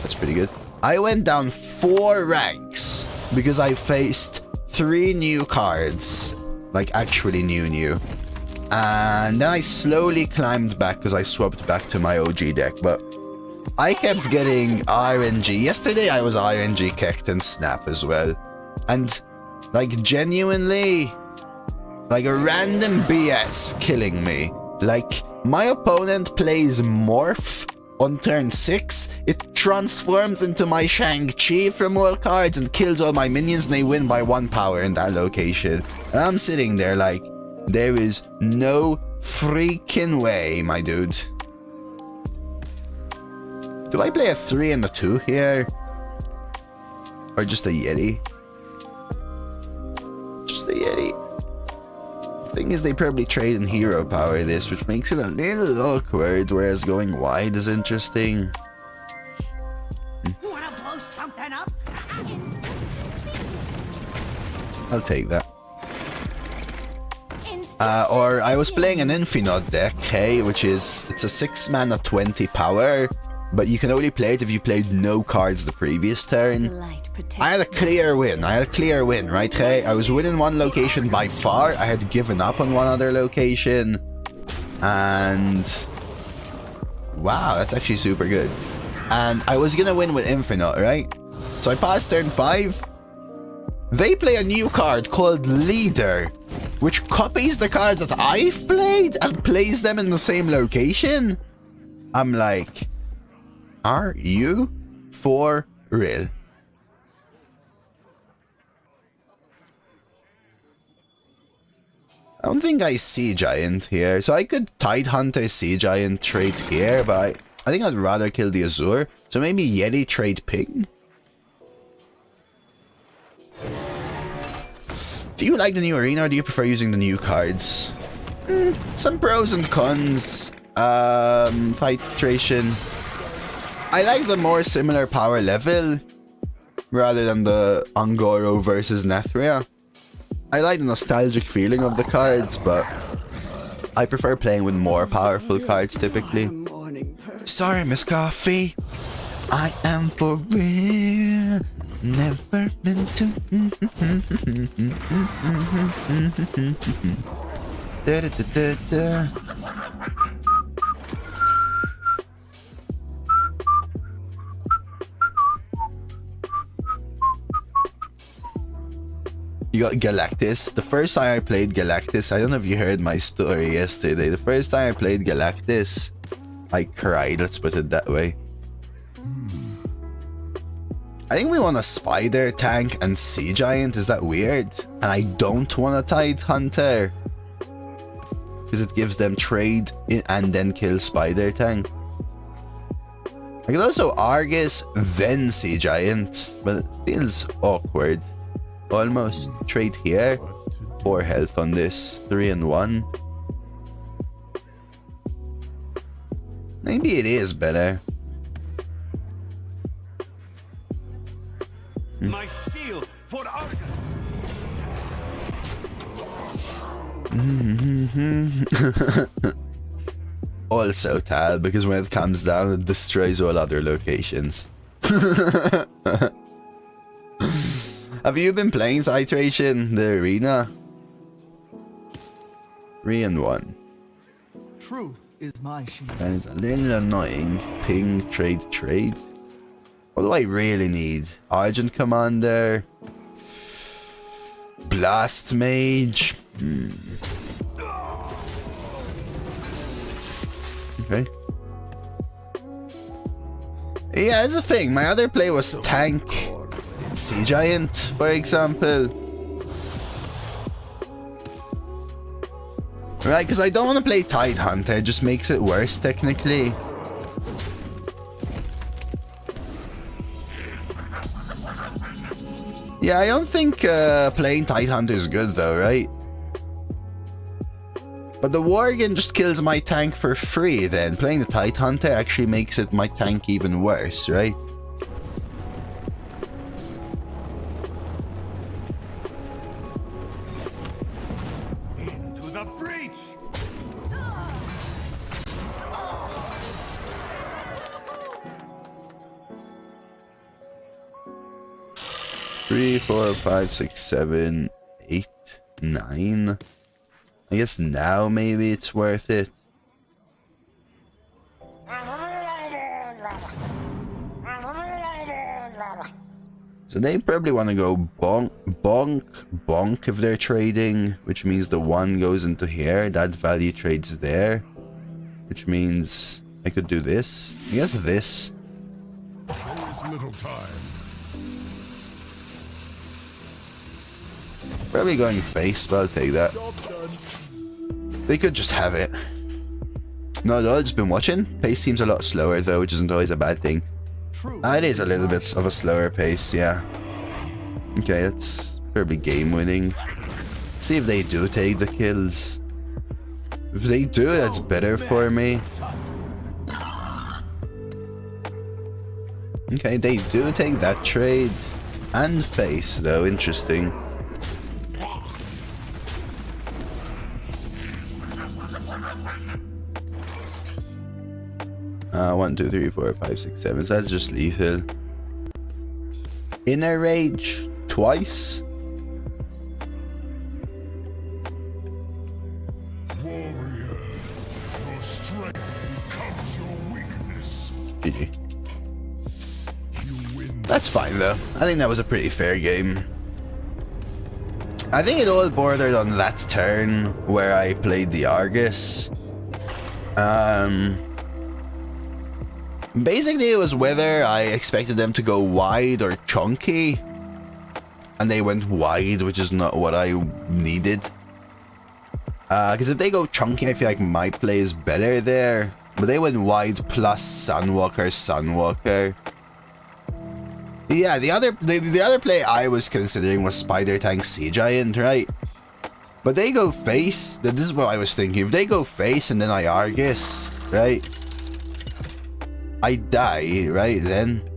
That's pretty good. I went down 4 ranks because I faced 3 new cards. Like, actually new. And then I slowly climbed back because I swapped back to my OG deck. But I kept getting RNG. Yesterday I was RNG kicked in Snap as well. And, like, genuinely, like a random BS killing me. Like, my opponent plays Morph on turn 6. It transforms into my Shang-Chi from all cards and kills all my minions, and they win by 1 power in that location. And I'm sitting there like, there is no freaking way, my dude. Do I play a 3 and a 2 here? Or just a Yeti? Just a Yeti. Thing is, they probably trade in hero power this, which makes it a little awkward, whereas going wide is interesting. You wanna blow something up? I'll take that. Or I was playing an Infinite deck, hey, which is, it's a 6 mana 20 power, but you can only play it if you played no cards the previous turn. I had a clear win, right, hey? I was winning one location by far, I had given up on one other location, and wow, that's actually super good. And I was gonna win with Infinite, right? So I passed turn 5. They play a new card called Leader, which copies the cards that I've played and plays them in the same location. I'm like, are you for real? I don't think I Sea Giant here, so I could Tidehunter Sea Giant trade here, but I think I'd rather kill the Azure, so maybe Yeti trade Ping? Do you like the new arena, or do you prefer using the new cards? Some pros and cons. Titration. I like the more similar power level, rather than the Ungoro versus Nefarian. I like the nostalgic feeling of the cards, but I prefer playing with more powerful cards typically. Sorry, Miss Coffee. I am for real. Never meant to. Da, da, da, da, da. You got Galactus. The first time I played Galactus, I don't know if you heard my story yesterday. The first time I played Galactus, I cried, let's put it that way. I think we want a Spider, Tank, and Sea Giant. Is that weird? And I don't want a Tidehunter, because it gives them trade and then kill Spider, Tank. I could also Argus, then Sea Giant, but it feels awkward. Almost. Trade here. 4 health on this. 3 and 1. Maybe it is better. My shield for Argus. Also Tal, because when it comes down, it destroys all other locations. Have you been playing Titration, the arena? 3 and 1. Truth is my shield. That is a little annoying. Ping, trade. What do I really need? Argent Commander. Blast Mage. Okay. Yeah, that's the thing. My other play was Tank Sea Giant, for example. Right, because I don't want to play Tidehunter. It just makes it worse, technically. Yeah, I don't think playing Tidehunter is good, though, right? But the Worgen just kills my tank for free, then. Playing the Tidehunter actually makes it my tank even worse, right? Into the breach. 3, 4, 5, 6, 7, 8, 9. I guess now maybe it's worth it. So they probably want to go bonk, bonk, bonk if they're trading, which means the 1 goes into here. That value trades there, which means I could do this. I guess this. There is little time. Probably going face, but I'll take that. They could just have it. No, I've just been watching. Pace seems a lot slower though, which isn't always a bad thing. It is a little bit of a slower pace, yeah. Okay, that's probably game winning. See if they do take the kills. If they do, that's better for me. Okay, they do take that trade. And face though, interesting. 1, 2, 3, 4, 5, 6, 7. So that's just lethal. Inner Rage twice. Warrior, your strength becomes your weakness. GG. You win. That's fine though. I think that was a pretty fair game. I think it all bordered on that turn where I played the Argus. Basically, it was whether I expected them to go wide or chunky. And they went wide, which is not what I needed. Because if they go chunky, I feel like my play is better there. But they went wide plus Sunwalker, Sunwalker. Yeah, the other play I was considering was Spider Tank Sea Giant, right? But they go face. This is what I was thinking. If they go face and then I Argus, right? I die, right then.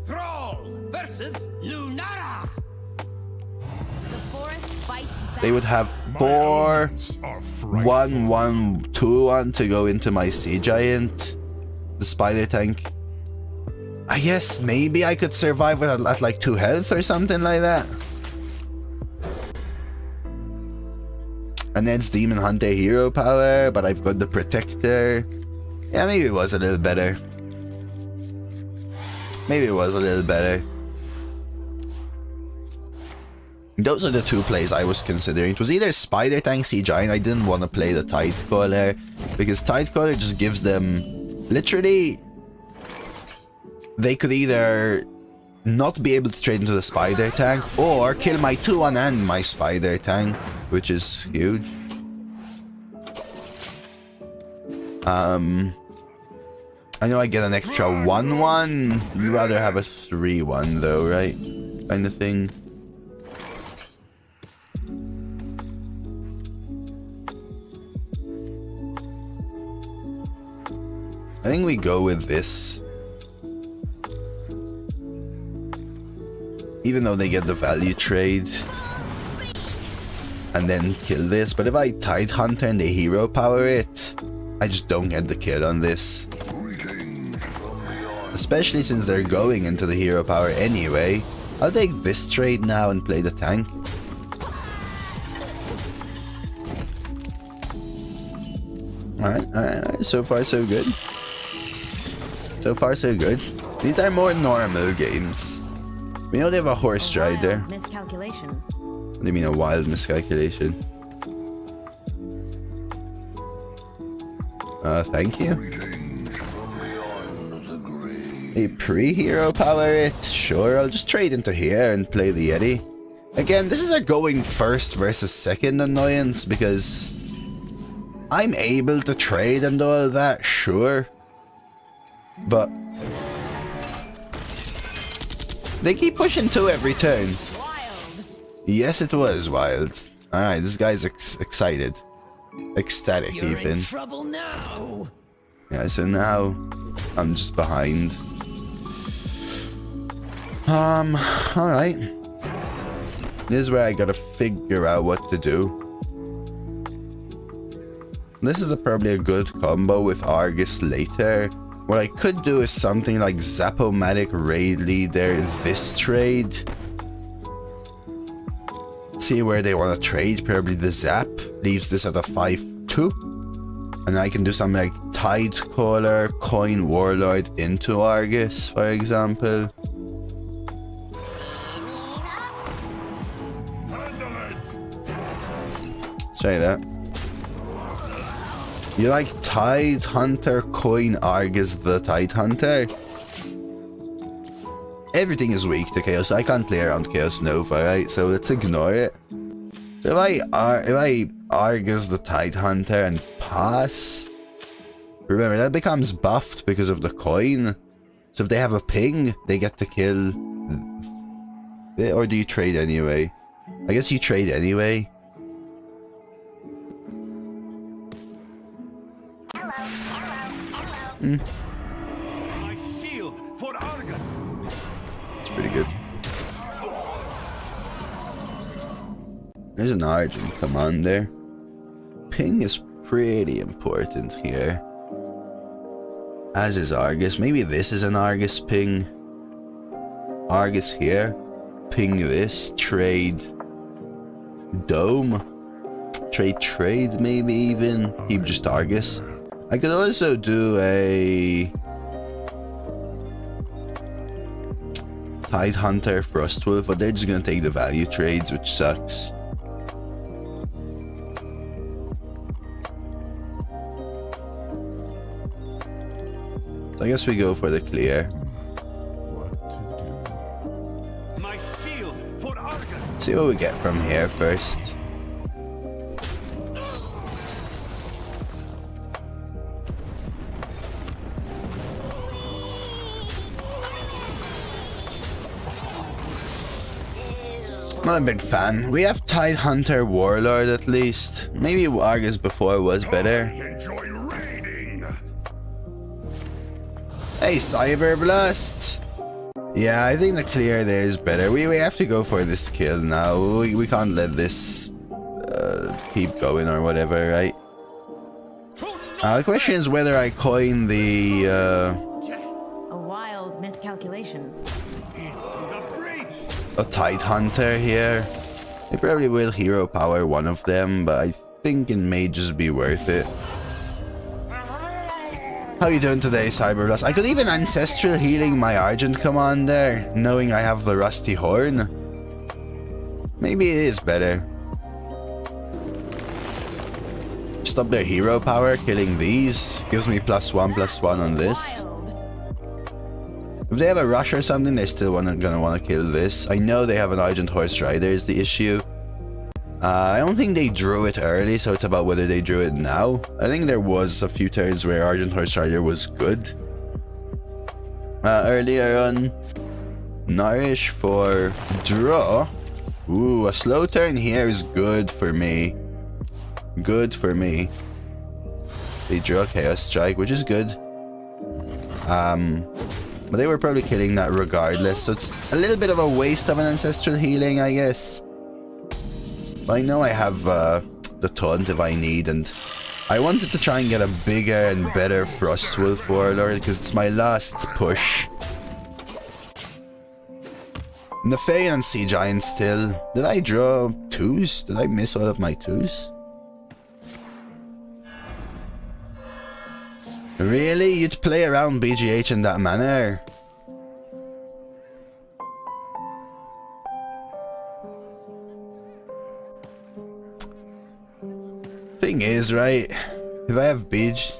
Thrall versus Lunara. The forest fights back. They would have My 4, elements are frightful. 1, 1, 2, 1 to go into my Sea Giant. The Spider Tank. I guess maybe I could survive with at like 2 health or something like that. And then it's Demon Hunter hero power, but I've got the Protector. Yeah, maybe it was a little better. Maybe it was a little better. Those are the 2 plays I was considering. It was either Spider Tank Sea Giant. I didn't want to play the Tidecaller because Tidecaller just gives them literally. They could either not be able to trade into the Spider Tank or kill my 2-1 and my Spider Tank, which is huge. I know I get an extra 1-1. You'd rather have a 3-1 though, right? Kind of thing. I think we go with this. Even though they get the value trade. And then kill this. But if I Tide Hunter and they hero power it, I just don't get the kill on this. Especially since they're going into the hero power anyway. I'll take this trade now and play the tank. Alright. So far so good. So far so good. These are more normal games. We know they have a horse rider. Miscalculation. What do you mean a wild miscalculation? Thank you. A pre-hero power it? Sure, I'll just trade into here and play the Yeti. Again, this is a going first versus second annoyance because I'm able to trade and all that, sure. But they keep pushing 2 every turn. Wild. Yes, it was wild. Alright, this guy's excited. Ecstatic, You're even. in trouble now. Yeah, so now I'm just behind. Alright. This is where I gotta figure out what to do. This is probably a good combo with Argus later. What I could do is something like Zapomatic Raid Leader, this trade. See where they want to trade. Probably the Zap leaves this at a 5-2. And I can do something like Tidecaller, Coin Warlord into Argus, for example. Let's try that. You like Tide Hunter, Coin, Argus the Tide Hunter? Everything is weak to Chaos. I can't play around Chaos Nova, right? So let's ignore it. So if I Argus the Tide Hunter and pass, remember that becomes buffed because of the coin. So if they have a ping, they get to kill. Or do you trade anyway? I guess you trade anyway. My shield for Argus. It's pretty good. There's an Argent commander. Ping is pretty important here. As is Argus. Maybe this is an Argus ping. Argus here. Ping this. Trade. Dome. Trade maybe even. Keep just Argus. I could also do a Tide Hunter, Frostwolf, but they're just gonna take the value trades, which sucks. So I guess we go for the clear. My shield for Argus. See what we get from here first. Not a big fan. We have Tide Hunter Warlord at least. Maybe Argus before was better. Enjoy raiding. Hey, Cyber Blast! Yeah, I think the clear there is better. We have to go for this kill now. We can't let this keep going or whatever, right? The question is whether I coin the A wild miscalculation. a Tide Hunter here. They probably will hero power one of them, but I think it may just be worth it. How you doing today, Cyberblast? I could even Ancestral Healing my Argent Commander, knowing I have the Rusty Horn. Maybe it is better. Stop their hero power, killing these. Gives me +1/+1 on this. If they have a rush or something, they're still gonna want to kill this. I know they have an Argent Horse Rider is the issue. I don't think they drew it early, so it's about whether they drew it now. I think there was a few turns where Argent Horse Rider was good. Earlier on. Nourish for draw. Ooh, a slow turn here is good for me. Good for me. They draw Chaos Strike, which is good. But they were probably killing that regardless, so it's a little bit of a waste of an Ancestral Healing, I guess. But I know I have the taunt if I need, and I wanted to try and get a bigger and better Frostwolf Warlord, because it's my last push. Nefarian and Sea Giant still. Did I draw 2s? Did I miss all of my 2s? Really? You'd play around BGH in that manner? Thing is, right? If I have BG...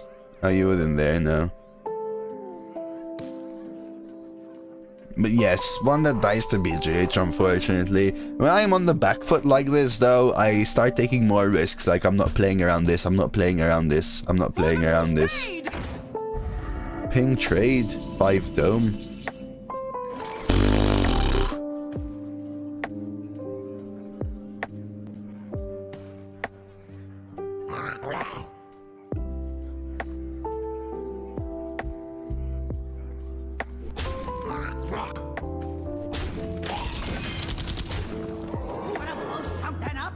Oh, you wouldn't there, no. But yes, one that dies to BGH, unfortunately. When I'm on the back foot like this, though, I start taking more risks. Like, I'm not playing around this, I'm not playing around this, I'm not playing around this. Ping trade, 5 dome. Wanna blow something up?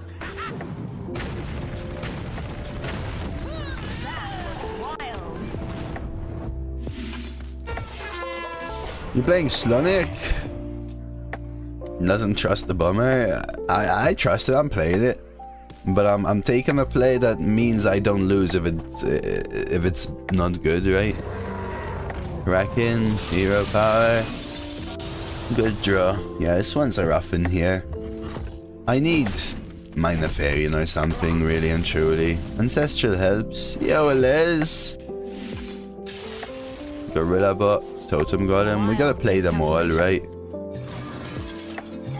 Wild. You playing Slonic? Doesn't trust the bomber. I trust it. I'm playing it, but I'm taking a play that means I don't lose if it's not good, right? Kraken, hero power, good draw. Yeah, this one's a rough in here. I need my Nefarian or something, really and truly. Ancestral helps. Yo, Liz. Gorilla Bot, Totem Golem. We gotta play them all, right?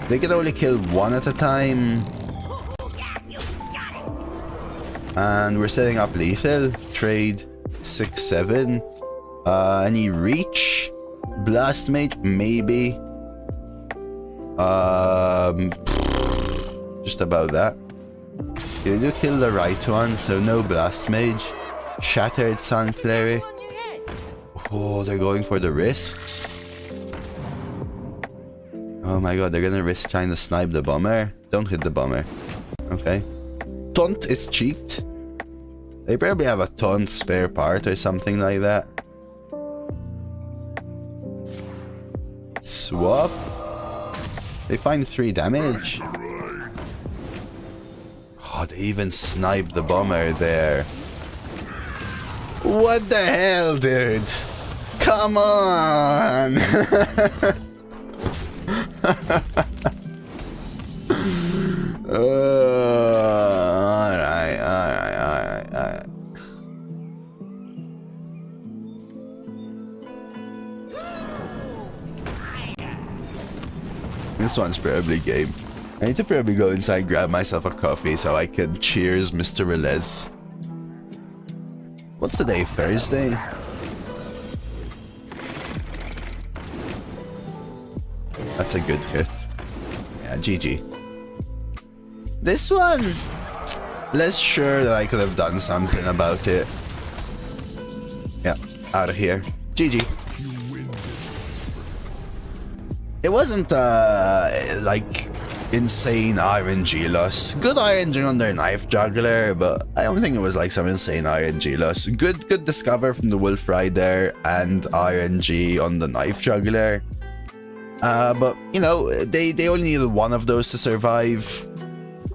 They can only kill one at a time. And we're setting up lethal. Trade 6-7. Any reach? Blast Mage? Maybe. Just about that. You do kill the right one, so no Blast Mage. Shattered Sun Cleric. Oh, they're going for the risk. Oh my god, they're gonna risk trying to snipe the bomber. Don't hit the bomber. Okay. Taunt is cheat. They probably have a taunt spare part or something like that. Swap. They find 3 damage. Oh, they even sniped the bomber there. What the hell, dude? Come on! Alright. This one's probably game. I need to probably go inside, grab myself a coffee so I can cheers Mr. Relez. What's the day? Thursday? That's a good hit. Yeah, GG. This one, less sure that I could have done something about it. Yeah, out of here. GG. It wasn't like insane RNG loss. Good RNG on their knife juggler, but I don't think it was like some insane RNG loss. Good discover from the Wolf Rider and RNG on the knife juggler. But you know, they only needed one of those to survive,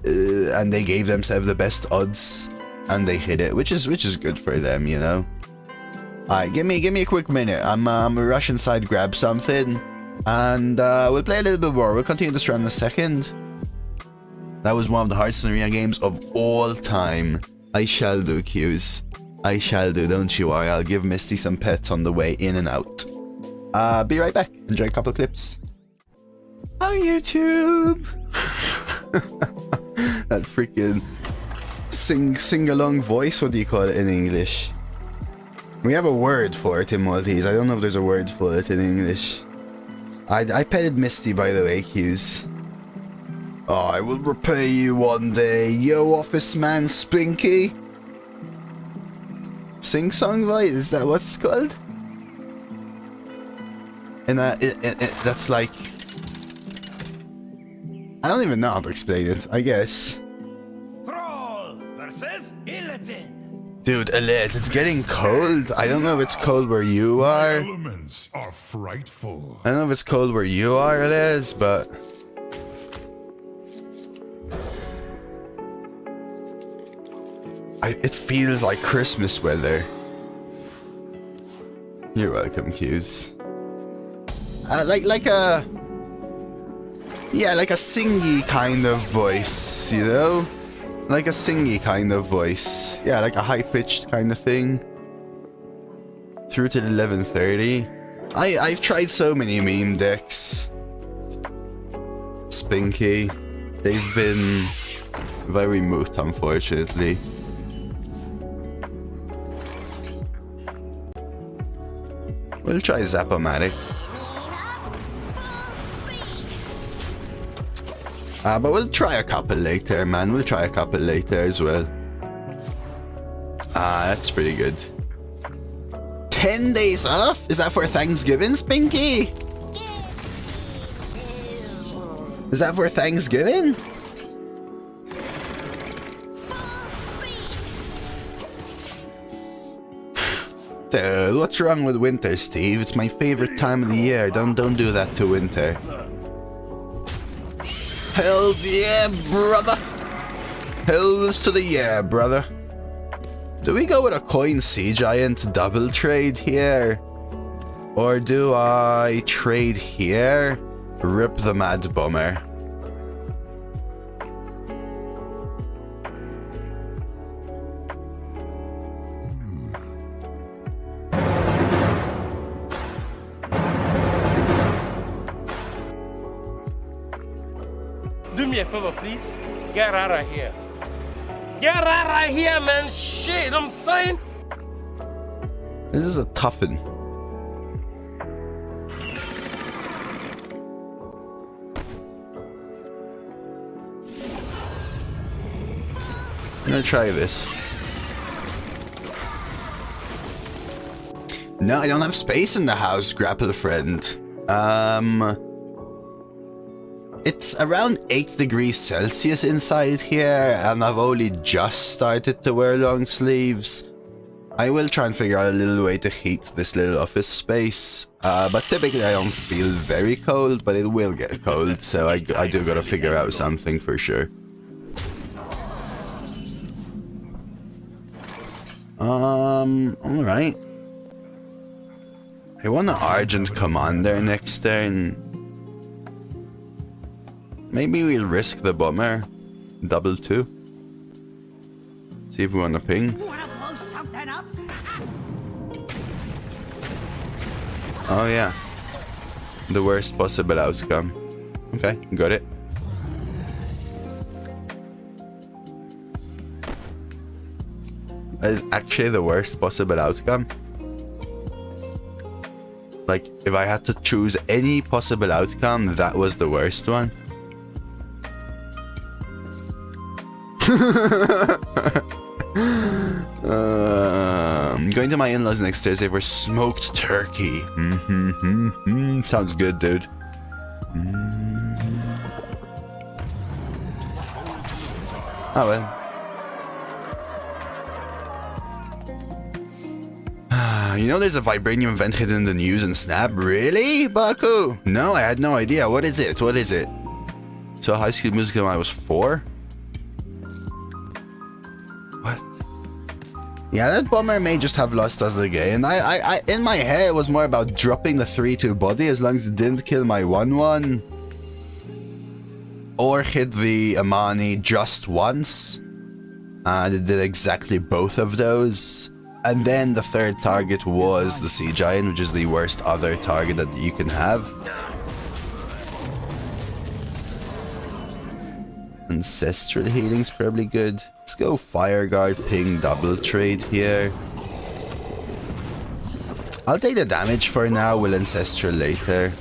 and they gave themselves the best odds, and they hit it, which is good for them, you know. All right, give me a quick minute. I'm gonna rush inside, grab something, and we'll play a little bit more. We'll continue this round in a second. That was one of the Hearthstone Arena games of all time. I shall do, Q's. I shall do. Don't you worry. I'll give Misty some pets on the way in and out. Be right back. Enjoy a couple of clips. Hi, YouTube. That freaking sing-along voice. What do you call it in English? We have a word for it in Maltese. I don't know if there's a word for it in English. I petted Misty, by the way, Hughes. Oh, I will repay you one day, yo, office man Spinky. Sing-song voice? Is that what it's called? And that's like, I don't even know how to explain it, I guess. Thrall versus Illidan. Dude, Elias, it's getting cold. I don't know if it's cold where you are. Elements are frightful. I don't know if it's cold where you are, Elias, but it feels like Christmas weather. You're welcome, Q's. Like a singy kind of voice, you know? Like a singy kind of voice. Yeah, like a high-pitched kind of thing. Through to 11:30. I've tried so many meme decks. Spinky. They've been very moot, unfortunately. We'll try Zap-O-Matic. But we'll try a couple later, man. We'll try a couple later as well. That's pretty good. 10 days off? Is that for Thanksgiving, Spinky? Is that for Thanksgiving? Dude, what's wrong with winter, Steve? It's my favorite time of the year. Don't do that to winter. Hells yeah, brother. Hells to the yeah, brother. Do we go with a coin Sea Giant double trade here? Or do I trade here? Rip the Mad Bummer. me a favor, please? Get out of here. Get out of here, man. Shit, I'm saying. This is a toughen. I'm gonna try this. No, I don't have space in the house, grapple friend. It's around 8 degrees Celsius inside here, and I've only just started to wear long sleeves. I will try and figure out a little way to heat this little office space, but typically I don't feel very cold, but it will get cold, so I do gotta figure out something for sure. Alright. I want an Argent Commander next turn. Maybe we'll risk the bomber. Double 2. See if we want to ping. Wanna blow something up? Oh yeah. The worst possible outcome. Okay, got it. That is actually the worst possible outcome. Like, if I had to choose any possible outcome, that was the worst one. Going to my in-laws next Thursday for smoked turkey. Sounds good, dude. Oh well. You know there's a vibranium vent hidden in the news and Snap? Really, Baku? No, I had no idea. What is it? What is it? So High School Musical when I was 4? What? Yeah, that bomber may just have lost us the game. I in my head it was more about dropping the 3-2 body as long as it didn't kill my 1-1. Or hit the Amani just once. And it did exactly both of those. And then the third target was the Sea Giant, which is the worst other target that you can have. Ancestral Healing's probably good. Let's go Fire Guard, Ping, double trade here. I'll take the damage for now, we'll Ancestral later.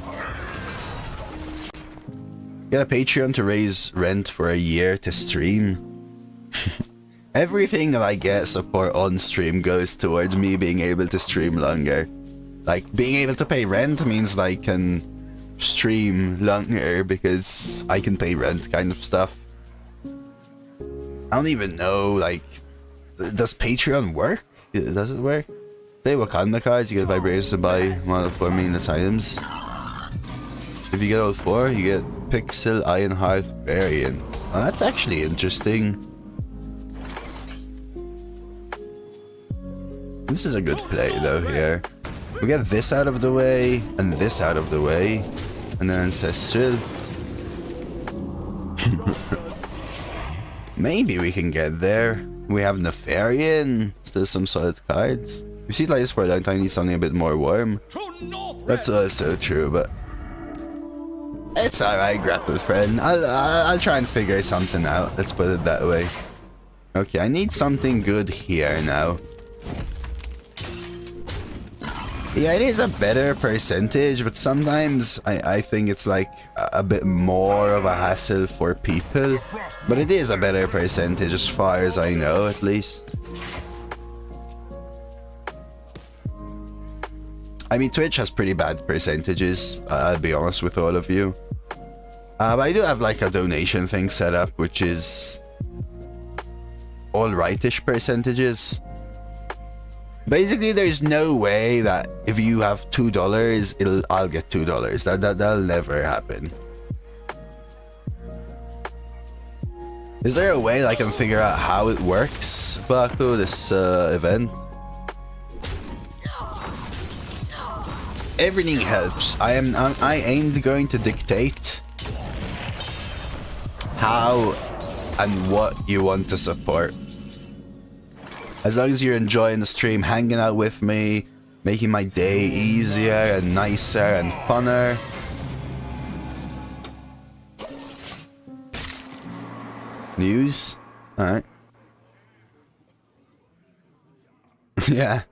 Get a Patreon to raise rent for a year to stream. Everything that I get support on stream goes towards me being able to stream longer. Like, being able to pay rent means I can stream longer because I can pay rent kind of stuff. I don't even know, like, does Patreon work? Does it work? Play Wakanda cards, you get vibrations to buy one of the 4 meaningless items. If you get all 4, you get Pixel, Ironheart, Variant. Oh, that's actually interesting. This is a good play though here. We get this out of the way, and this out of the way, and then Ancestral. Maybe we can get there. We have Nefarian, still some solid cards. We see like this for a long time, need something a bit more warm. That's also true, but it's alright, grapple friend. I'll try and figure something out, let's put it that way. Okay, I need something good here now. Yeah, it is a better percentage, but sometimes I think it's like a bit more of a hassle for people. But it is a better percentage as far as I know, at least. I mean, Twitch has pretty bad percentages, I'll be honest with all of you. But I do have like a donation thing set up, which is alright-ish percentages. Basically, there's no way that if you have $2, I'll get $2. That'll never happen. Is there a way that I can figure out how it works, Baku, this event? Everything helps. I ain't going to dictate how and what you want to support. As long as you're enjoying the stream, hanging out with me, making my day easier and nicer and funner. News? Alright. Yeah.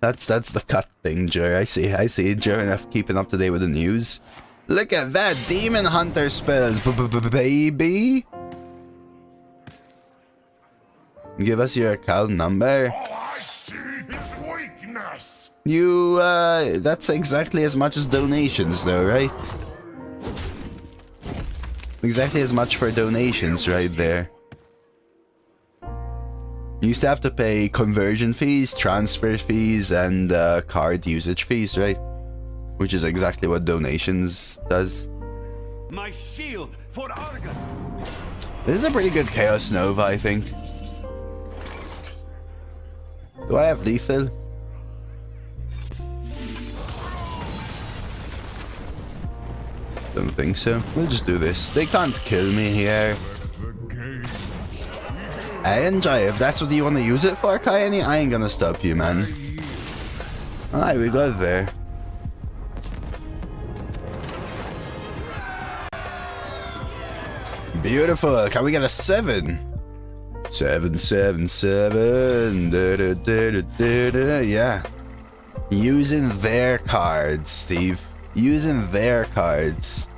That's the cut thing, Joe. I see Joe enough keeping up to date with the news. Look at that! Demon Hunter spells, baby! Give us your account number. All I see is weakness. You, that's exactly as much as donations though, right? Exactly as much for donations right there. You used to have to pay conversion fees, transfer fees, and card usage fees, right? Which is exactly what donations does. My shield for Argon. This is a pretty good Chaos Nova, I think. Do I have lethal? Don't think so. We'll just do this. They can't kill me here. I enjoy it. If that's what you want to use it for, Kayani, I ain't gonna stop you, man. Alright, we got there. Beautiful. Can we get a 7? 7, 7, 7. Yeah. Using their cards, Steve. Using their cards.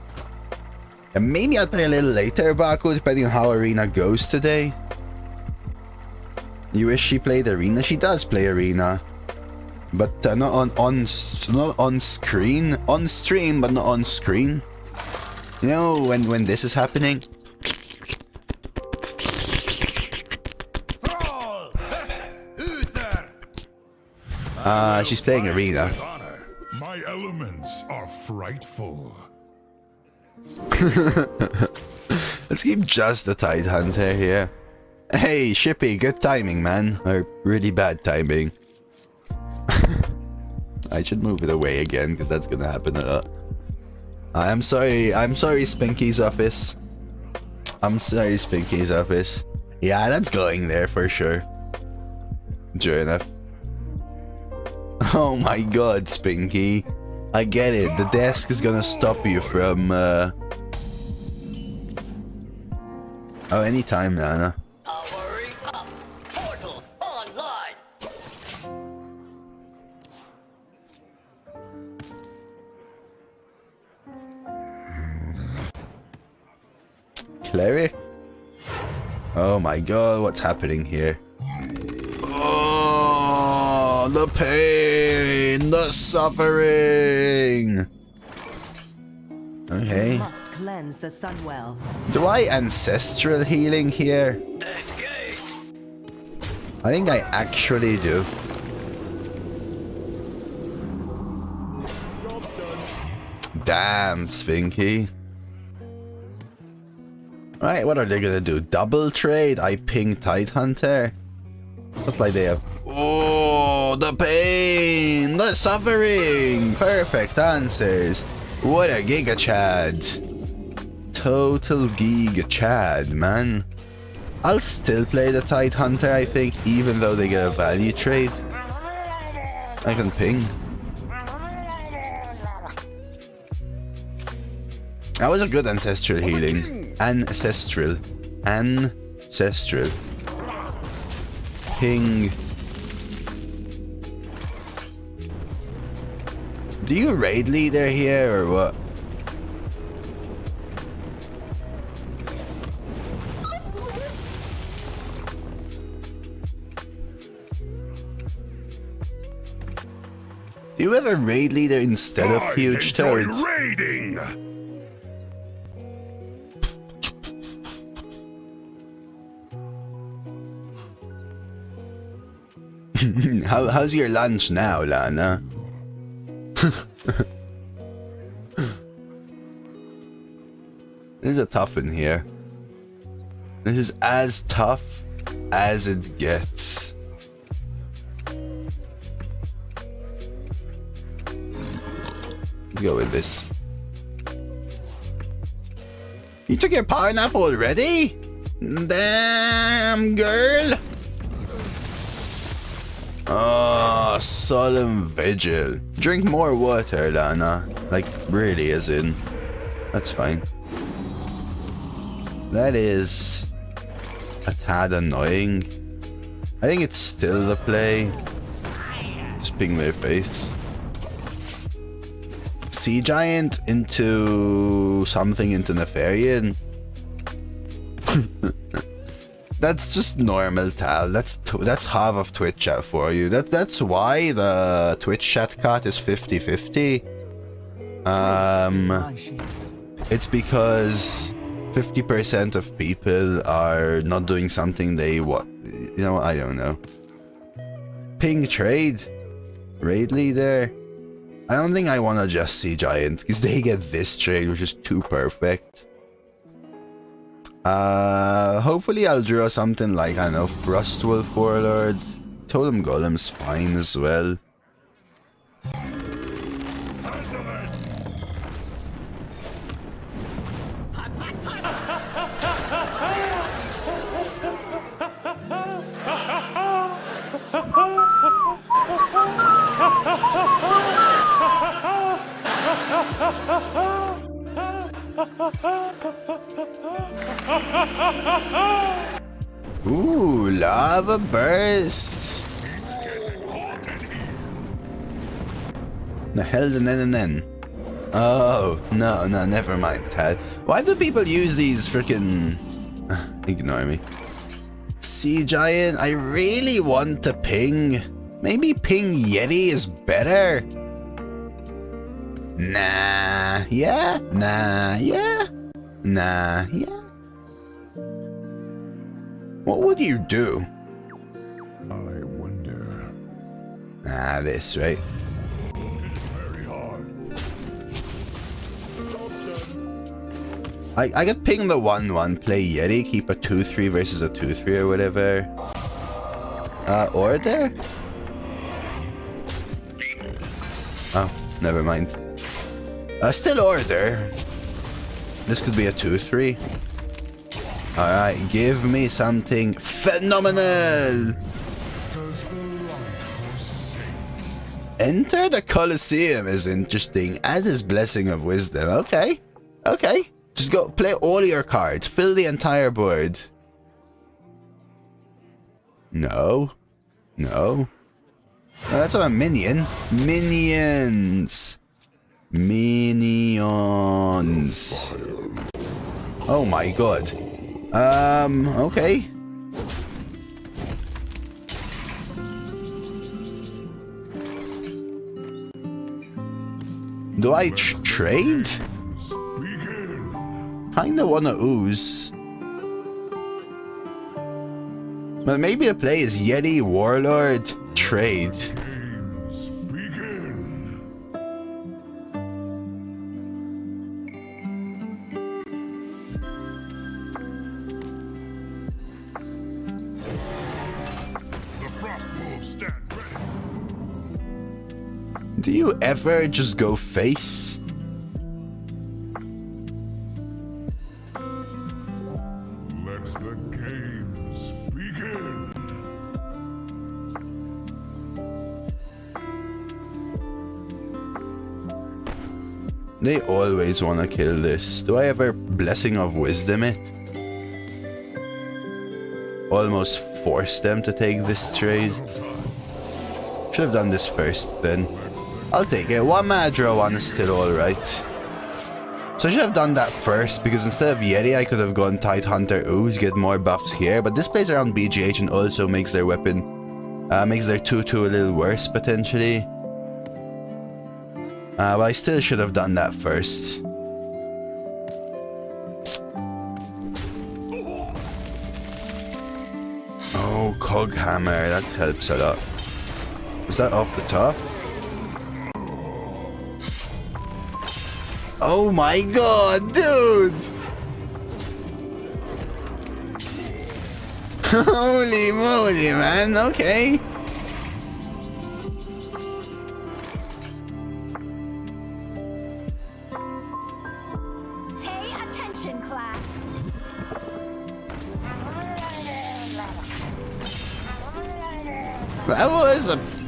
And maybe I'll play a little later, Baku, depending on how Arena goes today. You wish she played Arena? She does play Arena. But not on screen. On stream, but not on screen. You know, when this is happening. She's playing Arena. My elements are frightful. Let's keep just the Tide Hunter here. Hey, Shippy, good timing, man. Or really bad timing. I should move it away again, because that's gonna happen a lot. I'm sorry, Spinky's office. I'm sorry, Spinky's office. Yeah, that's going there for sure. Sure enough. Oh my god, Spinky. I get it. The desk is gonna stop you from, Oh, anytime, Nana. Hurry up! Portals online! Cleric? Oh my god, what's happening here? Oh, the pain, the suffering. Okay. Must cleanse the Sunwell. Do I ancestral healing here? I think I actually do. Damn, Spinky. Right, what are they gonna do? Double trade? I ping Tide Hunter? What's like they have? Oh, the pain! The suffering! Perfect answers! What a Giga Chad! Total Giga Chad, man. I'll still play the Tide Hunter, I think, even though they get a value trade. I can ping. That was a good ancestral healing. Ancestral. Ping. Do you raid leader here or what? Do you have a raid leader instead of Huge Enjoy Toad? raiding. How's your lunch now, Lana? This is a tough one here. This is as tough as it gets. Let's go with this. You took your power nap already? Damn, girl! Oh, solemn vigil. Drink more water, Lana. Like, really, as in. That's fine. That is a tad annoying. I think it's still the play. Just ping their face. Sea Giant into something into Nefarian. That's just normal, Tal. That's half of Twitch chat for you. That's why the Twitch chat cut is 50-50. My shield. It's because 50% of people are not doing something they want. You know, I don't know. Ping trade, raid leader. I don't think I want to just see Giant because they get this trade, which is too perfect. Hopefully I'll draw something like, I don't know, Frostwolf Warlord. Totem Golem's fine as well. Ooh, lava burst. The hell's an NNN? Oh, no, never mind, Tad. Why do people use these freaking... Ignore me. Sea Giant, I really want to ping. Maybe ping Yeti is better? Nah, yeah, nah, yeah, nah, yeah. What would you do? I wonder. Ah, this, right? Very hard. I could ping the 1-1, play Yeti, keep a 2-3 versus a 2-3 or whatever. Order? Oh, never mind. Still order. This could be a 2-3. Alright, give me something phenomenal! Enter the Colosseum is interesting, as is Blessing of Wisdom. Okay, okay. Just go play all your cards, fill the entire board. No. No. That's not a minion. Minions. Minions. Oh my god. Okay. Do I trade? Kinda wanna ooze. But maybe the play is Yeti, Warlord, trade. Do you ever just go face? Let the games begin. They always want to kill this. Do I ever Blessing of Wisdom it? Almost force them to take this trade. Should have done this first then. I'll take it. 1 mana draw 1 is still alright. So I should have done that first, because instead of Yeti I could have gone Tidehunter Ooze, get more buffs here, but this plays around BGH and also makes their weapon, makes their 2-2 a little worse potentially. But I still should have done that first. Oh, Coghammer, that helps a lot. Was that off the top? Oh my god, dude! Holy moly, man, okay. Pay attention, class.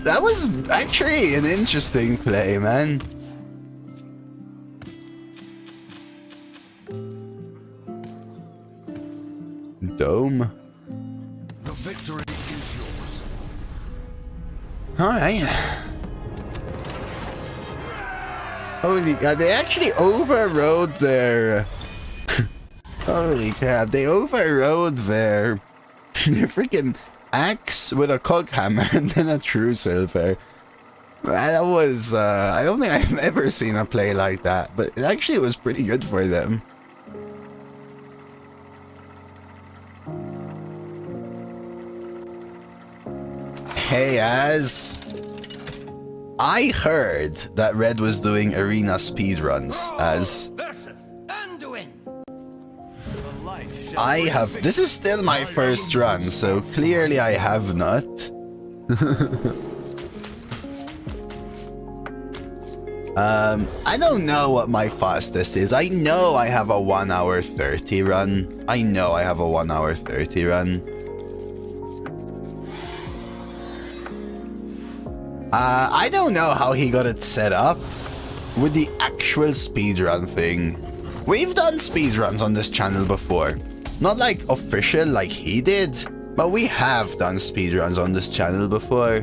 That was actually an interesting play, man. Dome. Alright. Holy god, they actually overrode their... Holy crap, they overrode their freaking axe with a cog hammer and then a true silver. That was, I don't think I've ever seen a play like that, but it actually was pretty good for them. Hey, Az. I heard that Red was doing arena speedruns, Az. Versus Anduin. I have... This is still my first run, so clearly I have not. I don't know what my fastest is. I know I have a 1 hour 30 run. I know I have a 1 hour 30 run. I don't know how he got it set up with the actual speedrun thing. We've done speedruns on this channel before. Not like official like he did, but we have done speedruns on this channel before.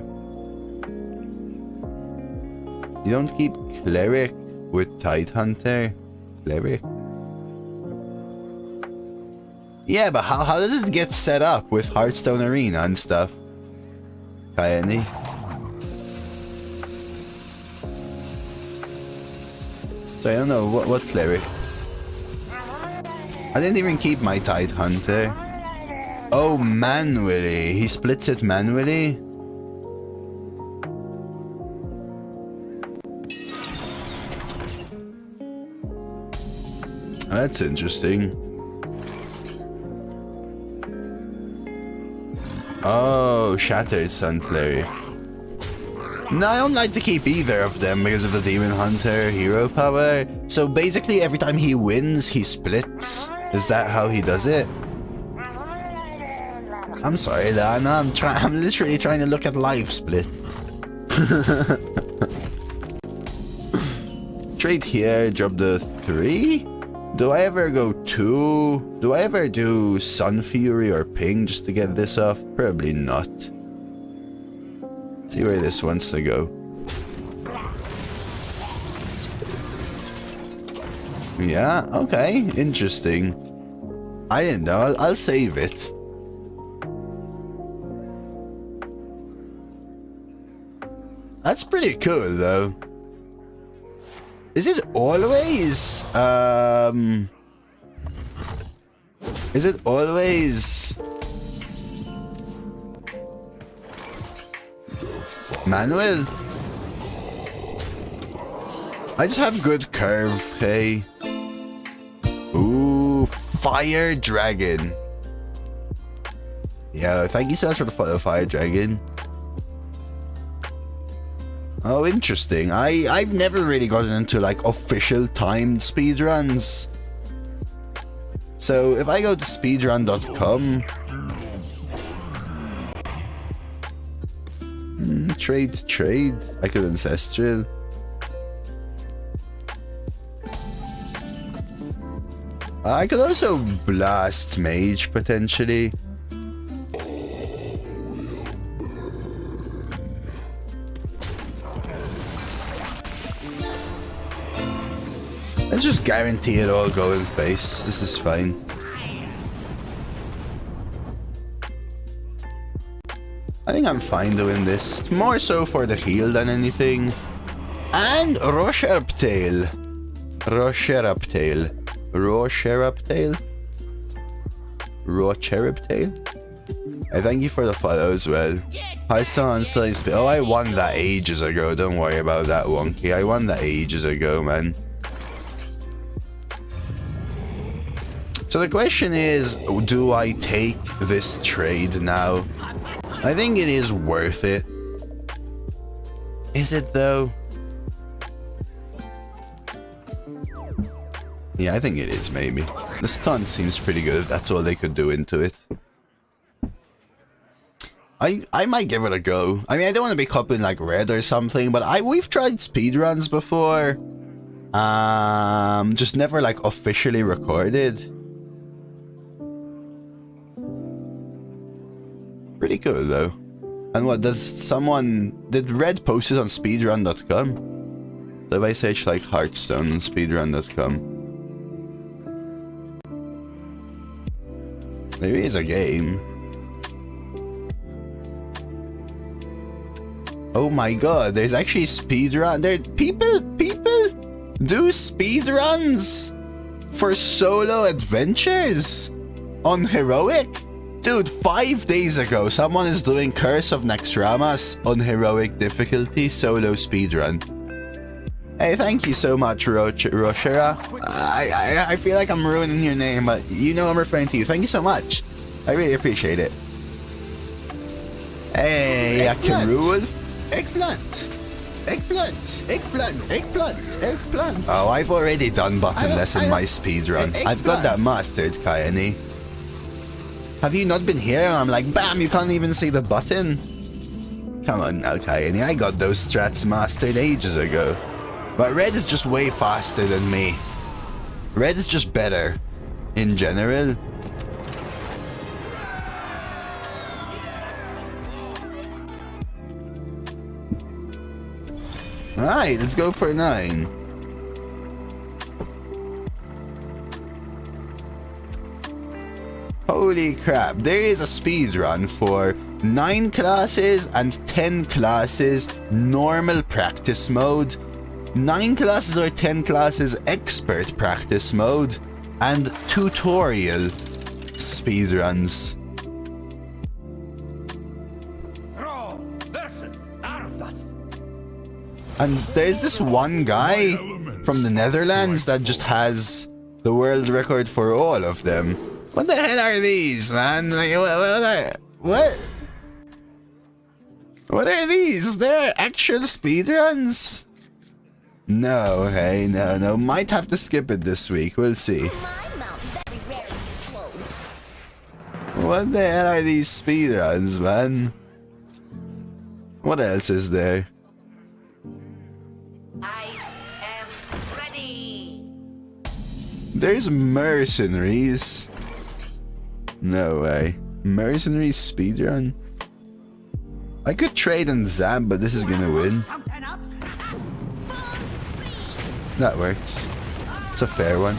You don't keep Cleric with Tidehunter? Cleric? Yeah, but how does it get set up with Hearthstone Arena and stuff? Kaini? So I don't know, what Cleric? I didn't even keep my Tidehunter. Oh, manually. He splits it manually? That's interesting. Oh, Shattered Sun Cleric. No, I don't like to keep either of them because of the Demon Hunter hero power. So basically every time he wins, he splits. Is that how he does it? I'm sorry, Lana. I'm literally trying to look at live split. Trade here, drop the 3. Do I ever go 2? Do I ever do Sun Fury or Ping just to get this off? Probably not. See where this wants to go. Yeah, okay, interesting. I didn't know, I'll save it. That's pretty cool though. Is it always, is it always manual? I just have good curve, hey. Ooh, Fire Dragon. Yeah, thank you so much for the follow, Fire Dragon. Oh, interesting. I've never really gotten into like official timed speedruns. So if I go to speedrun.com, trade, I could ancestral. I could also blast mage potentially. Let's just guarantee it all go in face. This is fine. I think I'm fine doing this. More so for the heal than anything. And Rosherptail. Rosherptail. Rosherptail? Rosherptail? I thank you for the follow as well. Hearthstone still in speed. Oh, I won that ages ago. Don't worry about that, Wonky. I won that ages ago, man. So the question is, do I take this trade now? I think it is worth it. Is it though? Yeah, I think it is maybe. The stun seems pretty good if that's all they could do into it. I might give it a go. I mean, I don't want to be copping like red or something, but we've tried speedruns before. Just never like officially recorded. Pretty cool though. And what, did Red post it on speedrun.com? So if I search like Hearthstone on speedrun.com. Maybe it's a game. Oh my god, there's actually speedrun. People do speedruns for solo adventures on heroic. Dude, 5 days ago, someone is doing Curse of Naxxramas on heroic difficulty solo speedrun. Hey, thank you so much, Roshera. I feel like I'm ruining your name, but you know I'm referring to you. Thank you so much. I really appreciate it. Hey, I can rule. Eggplant. Oh, I've already done buttonless in my speedrun. I've got that mastered, Kaini. Have you not been here? I'm like, bam, you can't even see the button. Come on now, Kaini. I got those strats mastered ages ago. But Red is just way faster than me. Red is just better in general. Alright, let's go for 9. Holy crap, there is a speedrun for 9 classes and 10 classes normal practice mode, 9 classes or 10 classes expert practice mode, and tutorial speedruns. And there's this one guy from the Netherlands that just has the world record for all of them. What the hell are these, man? Like, what are these? They're actual speedruns? No, hey, no. Might have to skip it this week. We'll see. What the hell are these speedruns, man? What else is there? I am ready. There's mercenaries. No way. Mercenaries speedrun? I could trade and zap, but this is gonna win. That works. It's a fair one.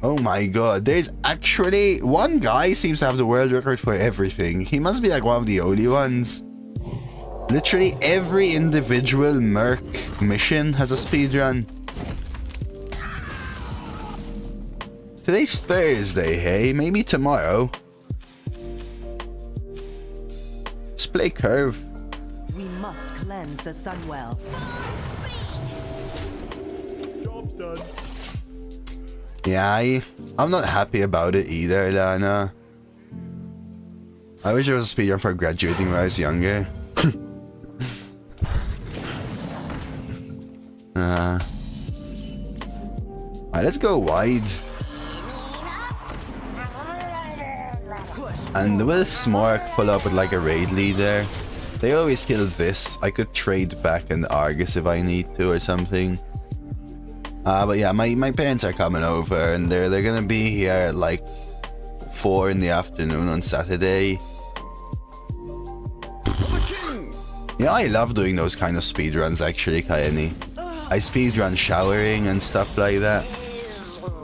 Oh my god, there's actually one guy seems to have the world record for everything. He must be like one of the only ones. Literally every individual Merc mission has a speedrun. Today's Thursday, hey? Maybe tomorrow. Let's play Curve. We must cleanse the Sunwell. Job's done. Yeah, I'm not happy about it either, Lana. I wish there was a speedrun for graduating when I was younger. Alright, let's go wide. And will Smork follow up with like a raid leader? They always kill this. I could trade back an Argus if I need to or something. But yeah, my parents are coming over and they're gonna be here at like 4 in the afternoon on Saturday. Yeah, I love doing those kind of speedruns actually, Kaini. I speedrun showering and stuff like that.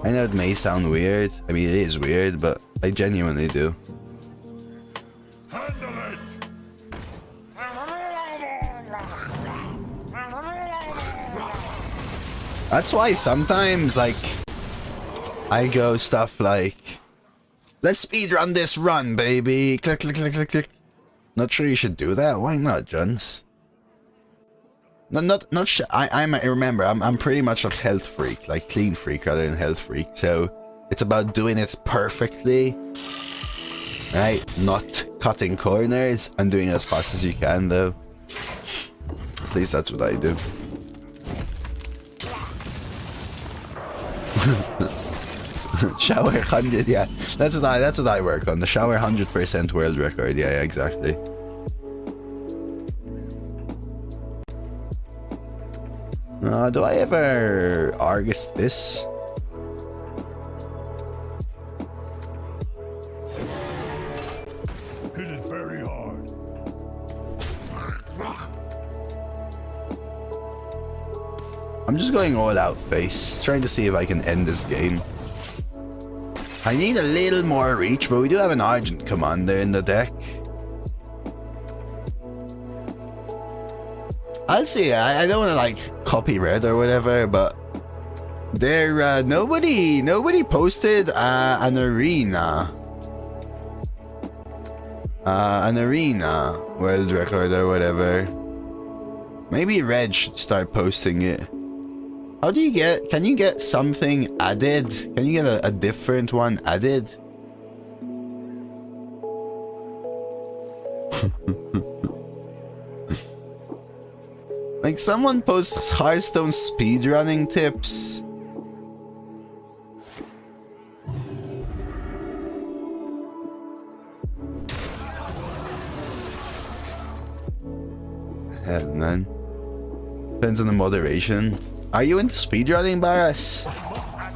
I know it may sound weird. I mean, it is weird, but I genuinely do. That's why sometimes, like, I go stuff like, let's speedrun this run, baby. Click, click, click, click, click. Not sure you should do that. Why not, Jones? I remember, I'm pretty much a health freak, like clean freak rather than health freak. So it's about doing it perfectly, right? Not cutting corners and doing it as fast as you can, though. At least that's what I do. Shower 100, yeah. That's what I work on. The shower 100% world record. Yeah, exactly. Do I ever Argus this? Hit it I'm just going all out face, trying to see if I can end this game. I need a little more reach, but we do have an Argent Commander in the deck. I'll see. I don't want to like copy red or whatever, but there nobody posted an arena world record or whatever. Maybe red should start posting it. How do you get, can you get something added? Can you get a different one added? Like someone posts Hearthstone speedrunning tips. Yeah, man. Depends on the moderation. Are you into speedrunning, Barras?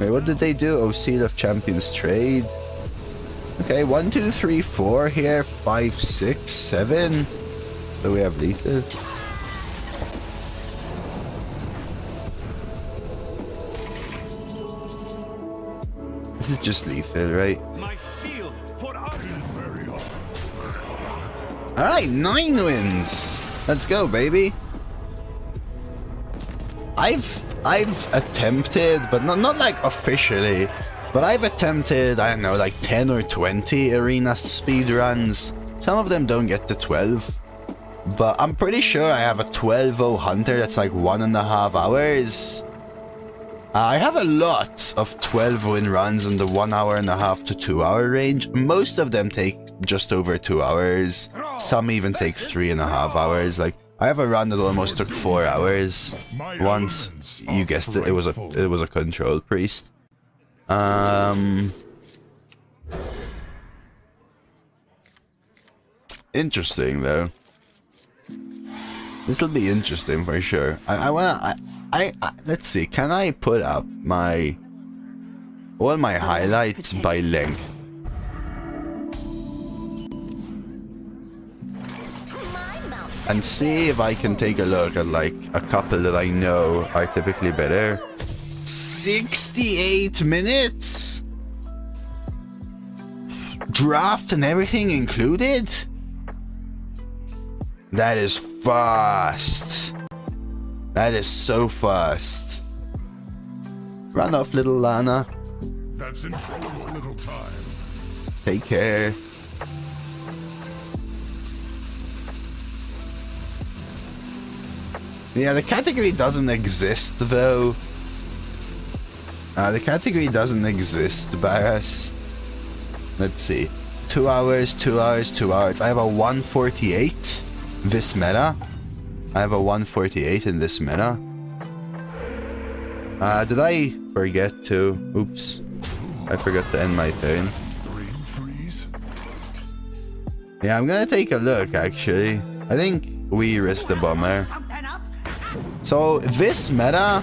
Wait, what did they do? Oh, Seal of Champions trade. Okay, 1, 2, 3, 4 here. 5, 6, 7. So we have lethal. This is just lethal, right? My shield for Argan. Alright, 9 wins. Let's go, baby. I've attempted, but not like officially, but I've attempted, I don't know, like 10 or 20 arena speedruns. Some of them don't get to 12, but I'm pretty sure I have a 12-0 hunter that's like 1.5 hours. I have a lot of 12-win runs in the 1.5 to 2 hour range. Most of them take just over 2 hours. Some even take 3.5 hours. Like, I have a run that almost took 4 hours. Once, you guessed it, it was a control priest. Interesting though. This will be interesting for sure. Let's see. Can I put up all my highlights by length? And see if I can take a look at like a couple that I know are typically better. 68 minutes? Draft and everything included? That is fast. That is so fast. Run off, little Lana. That's in Fro's little time. Take care. Yeah, the category doesn't exist though. The category doesn't exist, Barras. Let's see. 2 hours, 2 hours, 2 hours. I have a 148 this meta. I have a 148 in this meta. Did I forget to... Oops. I forgot to end my turn. Yeah, I'm gonna take a look actually. I think we risked the bomber. So this meta,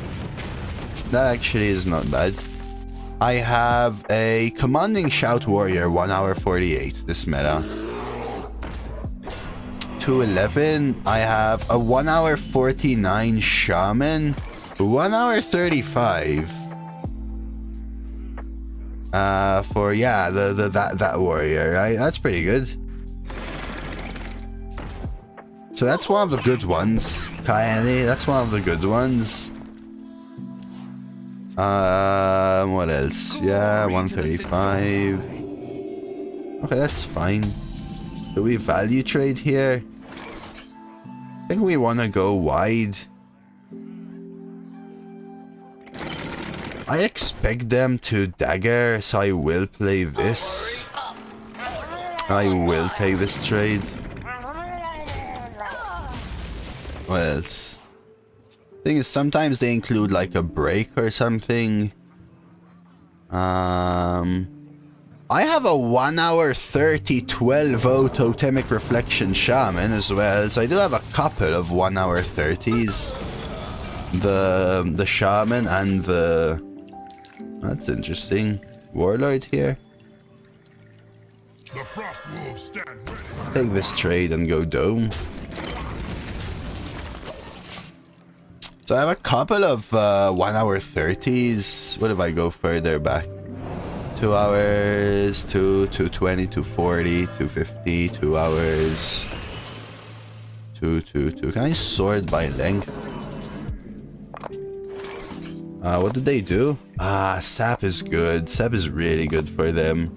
that actually is not bad. I have a Commanding Shout Warrior, 1 hour 48 this meta. 211, I have a 1 hour 49 Shaman, 1 hour 35. For yeah, that warrior, right? That's pretty good. So that's one of the good ones, Kyanie. That's one of the good ones. What else? Yeah, 135. Okay, that's fine. Do we value trade here? I think we want to go wide. I expect them to dagger, so I will play this. I will take this trade. What else? Thing is, sometimes they include like a break or something. I have a 1 hour 30 12-0 Totemic Reflection Shaman as well, so I do have a couple of 1 hour 30s. The Shaman and the... That's interesting. Warlord here. The Frost Wolves stand ready. Take this trade and go Dome. So I have a couple of 1 hour 30s. What if I go further back? 2 hours, 220, 240, 250, 2 hours. 2. Can I sort by length? What did they do? Sap is good. Sap is really good for them.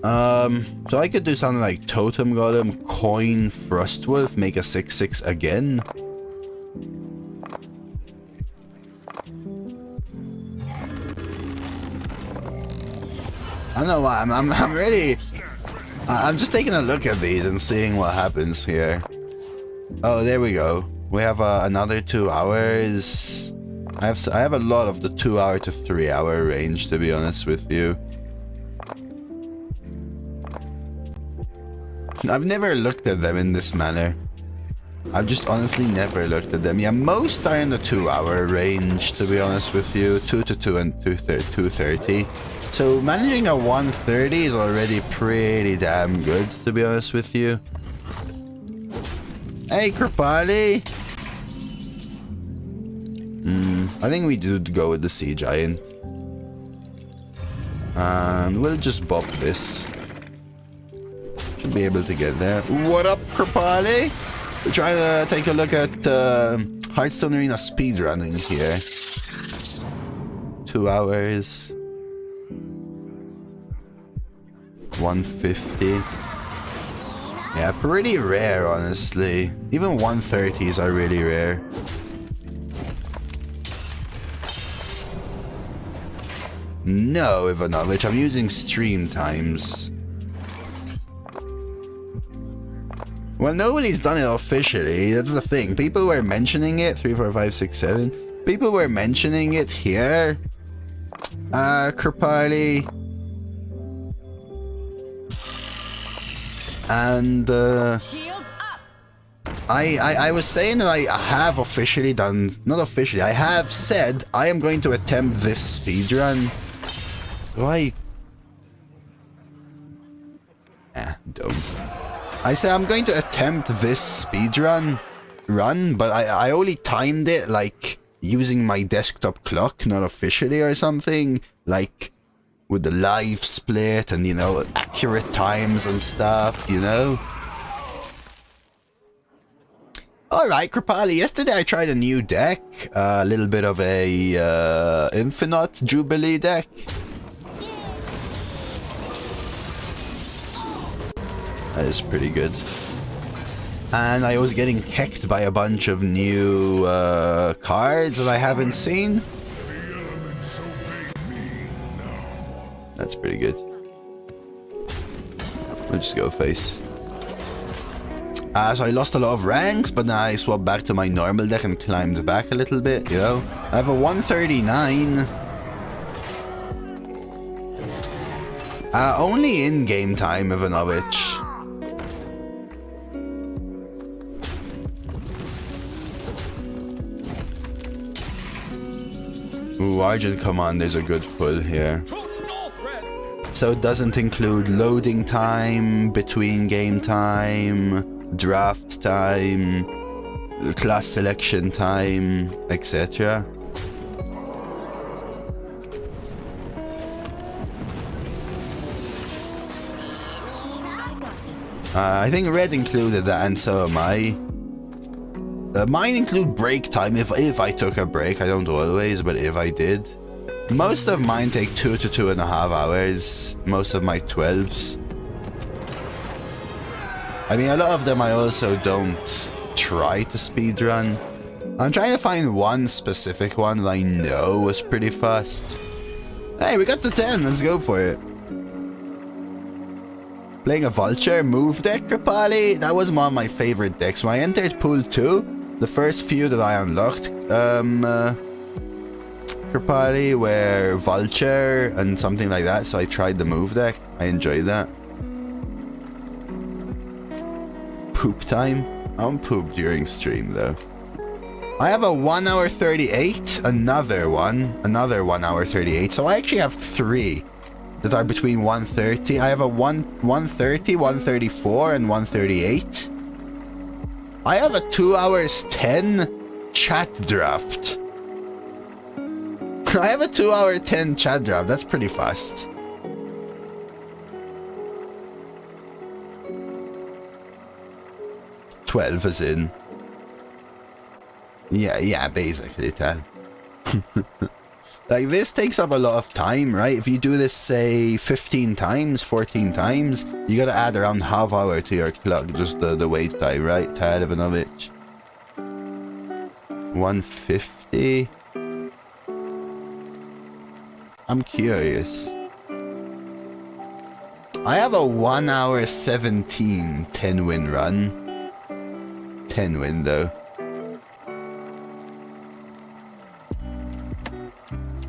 So I could do something like Totem Golem, Coin, Frostwolf, make a 6/6 again. I don't know why. I'm really. I'm just taking a look at these and seeing what happens here. Oh, there we go. We have another 2 hours. I have a lot of the 2 hour to 3 hour range, to be honest with you. I've never looked at them in this manner. I've just honestly never looked at them. Yeah, most are in the 2 hour range, to be honest with you. 2 to 2 and 230. So managing a 130 is already pretty damn good, to be honest with you. Hey, Kripali! I think we do go with the Sea Giant. And we'll just bop this. Should be able to get there. What up, Kripali? We're trying to take a look at Hearthstone Arena speedrunning here. 2 hours. 150. Yeah, pretty rare, honestly. Even 130s are really rare. No, Ivanovich, I'm using stream times. Well, nobody's done it officially. That's the thing. People were mentioning it. 3, 4, 5, 6, 7. People were mentioning it here. Kripali. And I was saying that I have officially done, not officially, I have said I am going to attempt this speedrun. Don't. I said I'm going to attempt this speedrun, but I only timed it like using my desktop clock, not officially or something, like with the live split and, you know, accurate times and stuff, you know? Alright, Kripali, yesterday I tried a new deck, a little bit of a Infinite Jubilee deck. That is pretty good. And I was getting kicked by a bunch of new cards that I haven't seen. That's pretty good. We'll just go face. So I lost a lot of ranks, but then I swapped back to my normal deck and climbed back a little bit, you know? I have a 139. Only in game time, Ivanovich. Ooh, Argent Commander's a good pull here. So it doesn't include loading time, between game time, draft time, class selection time, etc. I think Red included that, and so am I. Mine include break time if I took a break. I don't always, but if I did. Most of mine take 2 to 2.5 hours. Most of my 12s. I mean, a lot of them I also don't try to speedrun. I'm trying to find one specific one that I know was pretty fast. Hey, we got the 10. Let's go for it. Playing a Vulture move deck, Kripali. That was one of my favorite decks. When I entered Pool 2, the first few that I unlocked, Kripali, were Vulture and something like that, so I tried the move deck. I enjoyed that. Poop time? I don't poop during stream though. I have a 1 hour 38, another 1 hour 38, so I actually have 3 that are between 130. I have a 130, 134, and 138. I have a 2 hours 10 chat draft. I have a 2-hour 10 chat draft. That's pretty fast. $12 as in. Yeah, basically 10. Like, this takes up a lot of time, right? If you do this, say, 15 times, 14 times, you gotta add around half hour to your clock, just the wait time, right? Televinovich. 150. I'm curious. I have a 1 hour 17 10-win run. 10-win, though.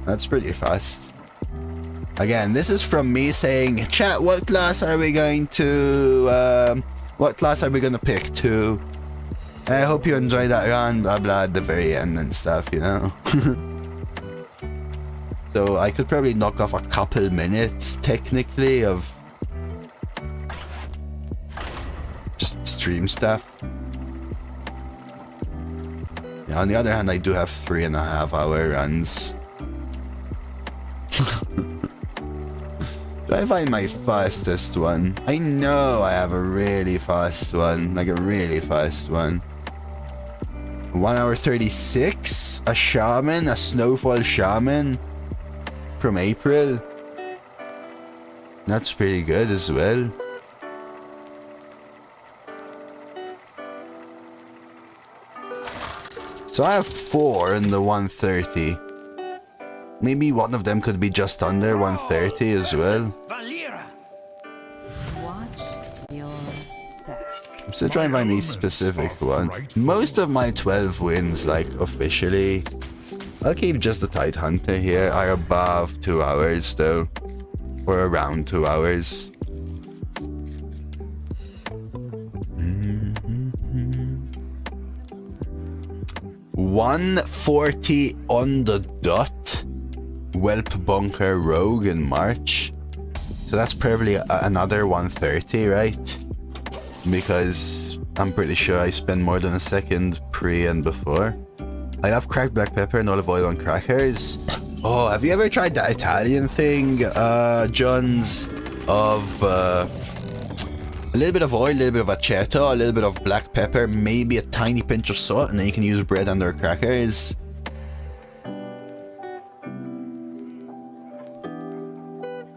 That's pretty fast. Again, this is from me saying, chat, what class are we going to, what class are we gonna pick to? I hope you enjoy that run, blah blah, at the very end and stuff, you know? So I could probably knock off a couple minutes, technically, of just stream stuff. Yeah, on the other hand, I do have 3.5 hour runs. Do I find my fastest one? I know I have a really fast one, like a really fast one. 1 hour 36? A shaman? A snowfall shaman? From April? That's pretty good as well. So I have 4 in the 130. Maybe one of them could be just under 130 as well. Watch your back. I'm still trying to find the specific one. Most of my 12 wins, like, officially, I'll keep just the Tide Hunter here, are above 2 hours, though. Or around 2 hours. 140 on the dot. Whelp Bunker Rogue in March. So that's probably another 130, right? Because I'm pretty sure I spend more than a second pre and before. I love cracked black pepper and olive oil on crackers. Oh, have you ever tried that Italian thing, Johns, of a little bit of oil, a little bit of aceto, a little bit of black pepper, maybe a tiny pinch of salt, and then you can use bread under crackers.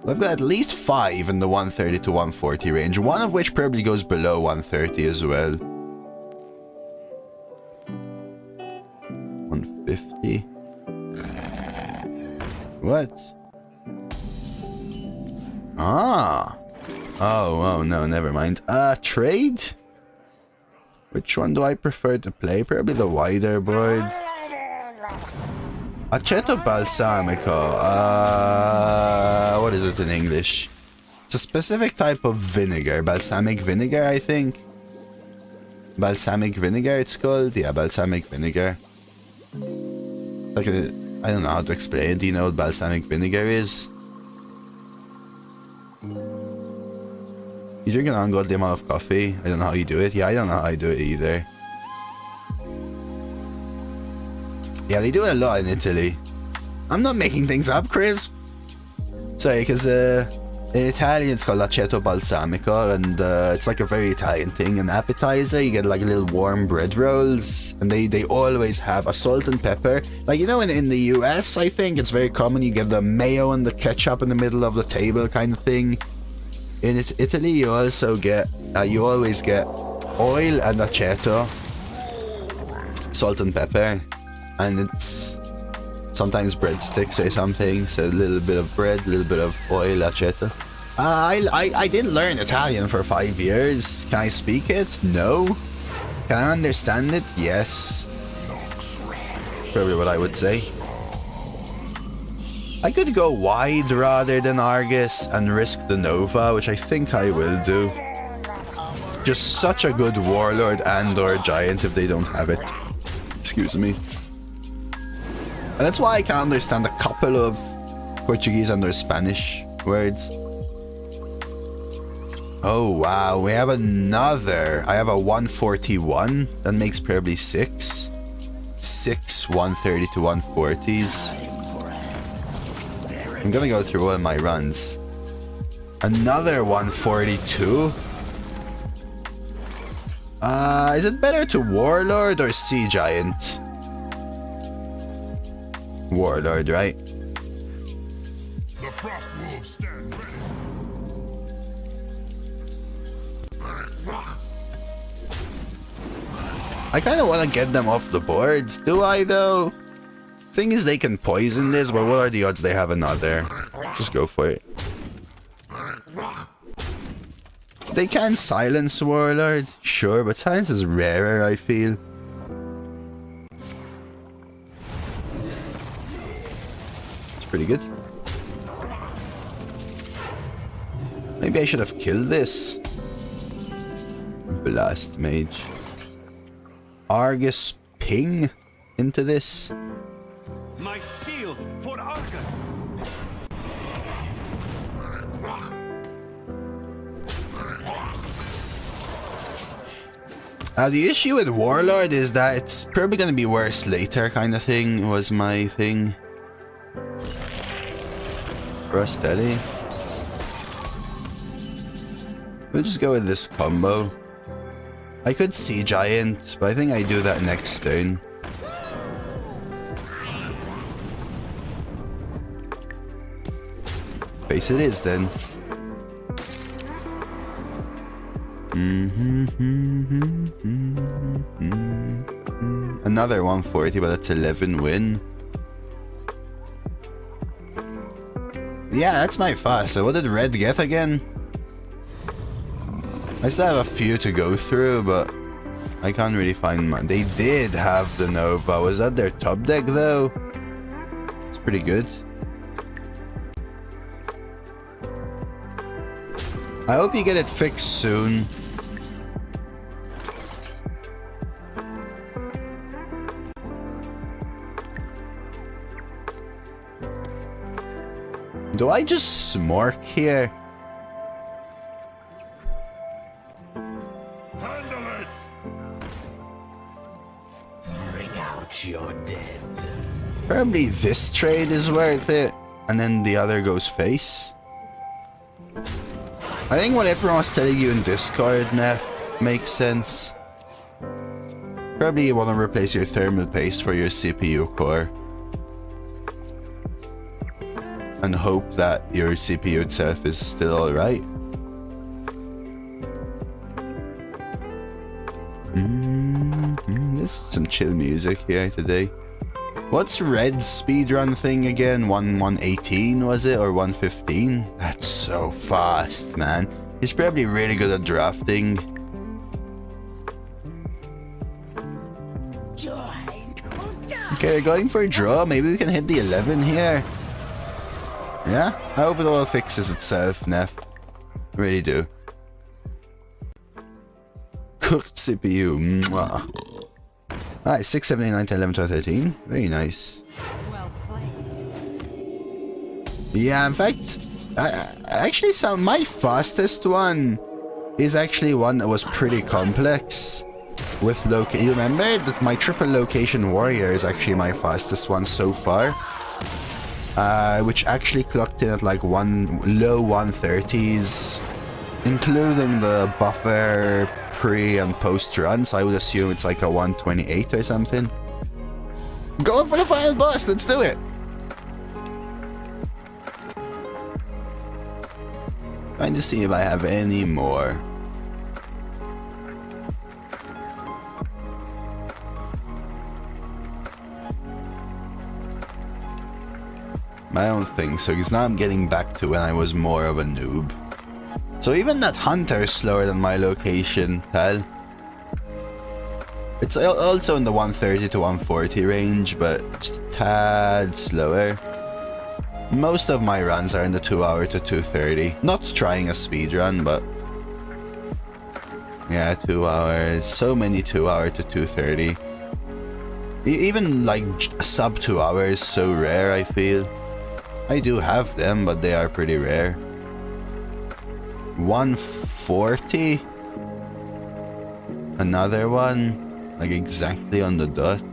I've got at least 5 in the 130 to 140 range, one of which probably goes below 130 as well. 150. What? Ah. Oh, no, never mind. Trade? Which one do I prefer to play? Probably the wider board. Aceto balsamico. What is it in English? It's a specific type of vinegar. Balsamic vinegar, I think. Balsamic vinegar, it's called? Yeah, balsamic vinegar. Like I don't know how to explain it. Do you know what balsamic vinegar is? You drink an ungodly amount of coffee. I don't know how you do it. Yeah, I don't know how I do it either. Yeah, they do it a lot in Italy. I'm not making things up, Chris. Sorry, because in Italian it's called aceto balsamico, and it's like a very Italian thing. An appetizer, you get like little warm bread rolls, and they always have a salt and pepper. Like, you know, in the US, I think it's very common you get the mayo and the ketchup in the middle of the table kind of thing. In Italy, you also get, you always get oil and aceto, salt and pepper, and it's sometimes breadsticks or something. So a little bit of bread, a little bit of oil, aceto. I didn't learn Italian for 5 years. Can I speak it? No. Can I understand it? Yes. Probably what I would say. I could go wide rather than Argus and risk the Nova, which I think I will do. Just such a good warlord and or giant if they don't have it. Excuse me. And that's why I can understand a couple of Portuguese and or Spanish words. Oh wow, we have another. I have a 141. That makes probably 6. 6 130 to 140s. I'm gonna go through all my runs. Another 142? Is it better to Warlord or Sea Giant? Warlord, right? The frost wolves stand ready. I kind of want to get them off the board. Do I, though? Thing is, they can poison this, but what are the odds they have another? Just go for it. They can silence Warlord, sure, but silence is rarer, I feel. It's pretty good. Maybe I should have killed this. Blast Mage. Argus ping into this. My shield for Argus. The issue with Warlord is that it's probably gonna be worse later, kind of thing, was my thing. Steady. We'll just go with this combo. I could Sea Giant, but I think I do that next turn. Face it is then. Another 140, but that's 11 win. Yeah, that's my fast. So what did Red get again? I still have a few to go through, but I can't really find mine. They did have the Nova. Was that their top deck though? It's pretty good. I hope you get it fixed soon. Do I just smork here? Handle it! Bring out your dead. Probably this trade is worth it, and then the other goes face. I think what everyone was telling you in Discord, Nef, makes sense. Probably you want to replace your thermal paste for your CPU core. And hope that your CPU itself is still alright. There's some chill music here today. What's Red's speedrun thing again? 118 was it? Or 115? That's so fast, man. He's probably really good at drafting. Okay, going for a draw. Maybe we can hit the 11 here. Yeah, I hope it all fixes itself, Nef. Really do. Cooked CPU. Mwah. Alright, 6, 7, 8, 9, 10, 11, 12, 13. Very nice. Well played. Yeah, in fact, actually, my fastest one is actually one that was pretty complex. With you remember that my triple location warrior is actually my fastest one so far. Which actually clocked in at like low 130s, including the buffer pre and post runs. I would assume it's like a 128 or something. Going for the final boss, let's do it! Trying to see if I have any more. I don't think so, because now I'm getting back to when I was more of a noob. So even that hunter is slower than my location, Tal. It's also in the 130 to 140 range, but just a tad slower. Most of my runs are in the 2 hour to 230. Not trying a speed run, but yeah, 2 hours. So many 2 hour to 230. Even like sub 2 hours, so rare, I feel. I do have them, but they are pretty rare. 140. Another one, like exactly on the dot.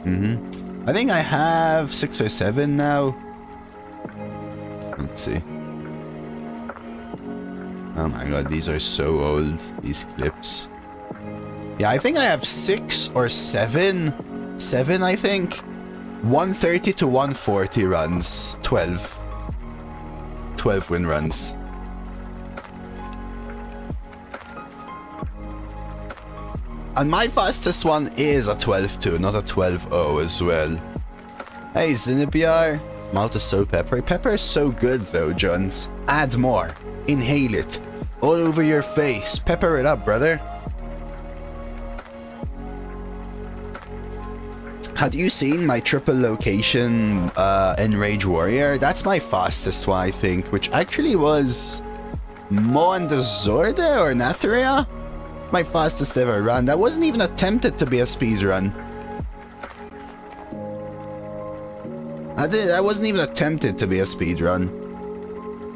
I think I have 6 or 7 now. Let's see. Oh my god, these are so old, these clips. Yeah, I think I have 6 or 7. 7, I think. 130 to 140 runs. 12. 12 win runs. And my fastest one is a 12-2, not a 12-0 as well. Hey, Zinnibiar. Mouth is so peppery. Pepper is so good though, Jones. Add more. Inhale it. All over your face. Pepper it up, brother. Had you seen my triple location Enrage Warrior? That's my fastest one, I think, which actually was Moandazorda or Natharia? My fastest ever run. That wasn't even attempted to be a speed run. That wasn't even attempted to be a speed run.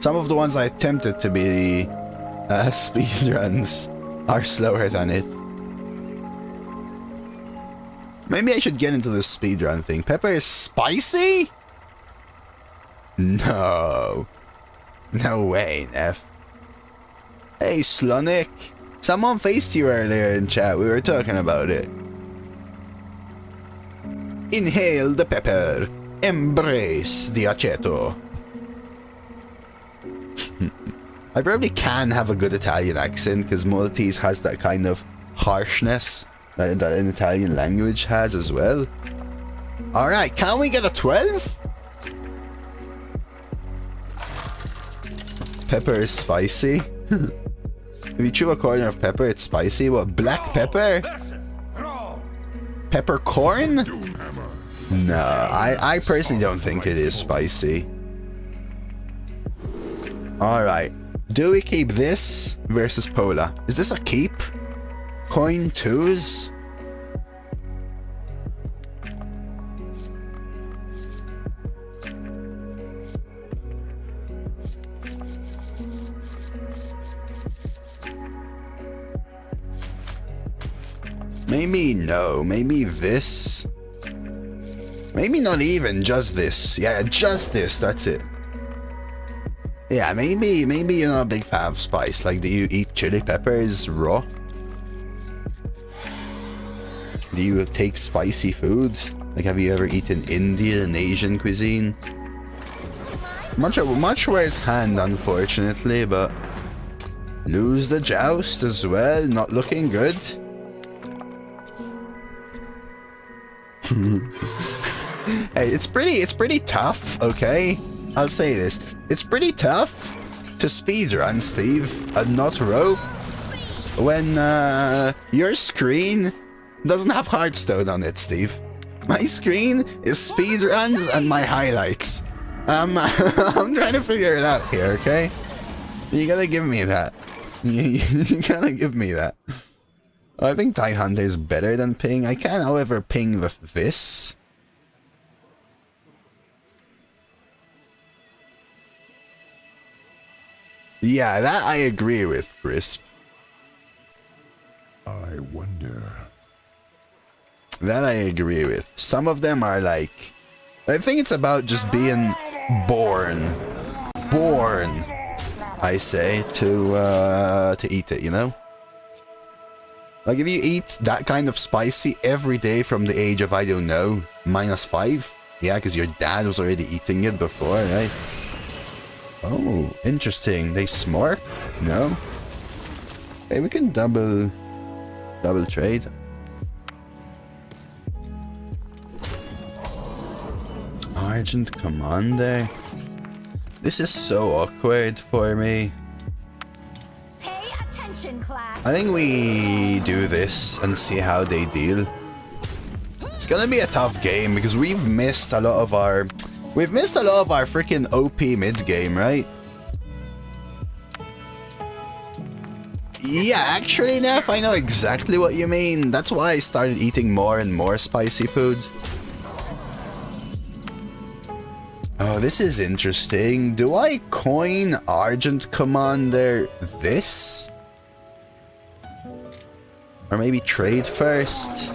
Some of the ones I attempted to be speed runs are slower than it. Maybe I should get into this speed run thing. Pepper is spicy? No. No way, Nef. Hey, Slonic. Someone faced you earlier in chat. We were talking about it. Inhale the pepper. Embrace the aceto. I probably can have a good Italian accent because Maltese has that kind of harshness that an Italian language has as well. Alright, can we get a 12? Pepper is spicy. If you chew a corner of pepper, it's spicy. What, black pepper? Peppercorn? No, I personally don't think it is spicy. Alright. Do we keep this versus Pola? Is this a keep? Coin 2s? Maybe no, maybe this. Maybe not even, just this. Yeah, just this, that's it. Yeah, maybe you're not a big fan of spice. Like, do you eat chili peppers raw? Do you take spicy food? Like, have you ever eaten Indian, Asian cuisine? Much worse hand, unfortunately, but lose the joust as well. Not looking good. Hey, it's pretty tough, okay? I'll say this. It's pretty tough to speedrun, Steve, and not rope when your screen doesn't have Hearthstone on it, Steve. My screen is speedruns and my highlights. I'm trying to figure it out here, okay? You gotta give me that. You gotta give me that. I think Tide Hunter is better than ping. I can, however, ping with this. Yeah, that I agree with, Crisp. I wonder. That I agree with. Some of them are like... I think it's about just being born. Born, I say, to eat it, you know? Like, if you eat that kind of spicy every day from the age of, I don't know, -5? Yeah, because your dad was already eating it before, right? Oh, interesting. They smart? No? Hey, we can double trade. Argent Commander. This is so awkward for me. Pay attention, class. I think we do this and see how they deal. It's gonna be a tough game because we've missed a lot of our freaking OP mid game, right? Yeah, actually, Neff, I know exactly what you mean. That's why I started eating more and more spicy food. Oh, this is interesting. Do I coin Argent Commander this? Or maybe trade first?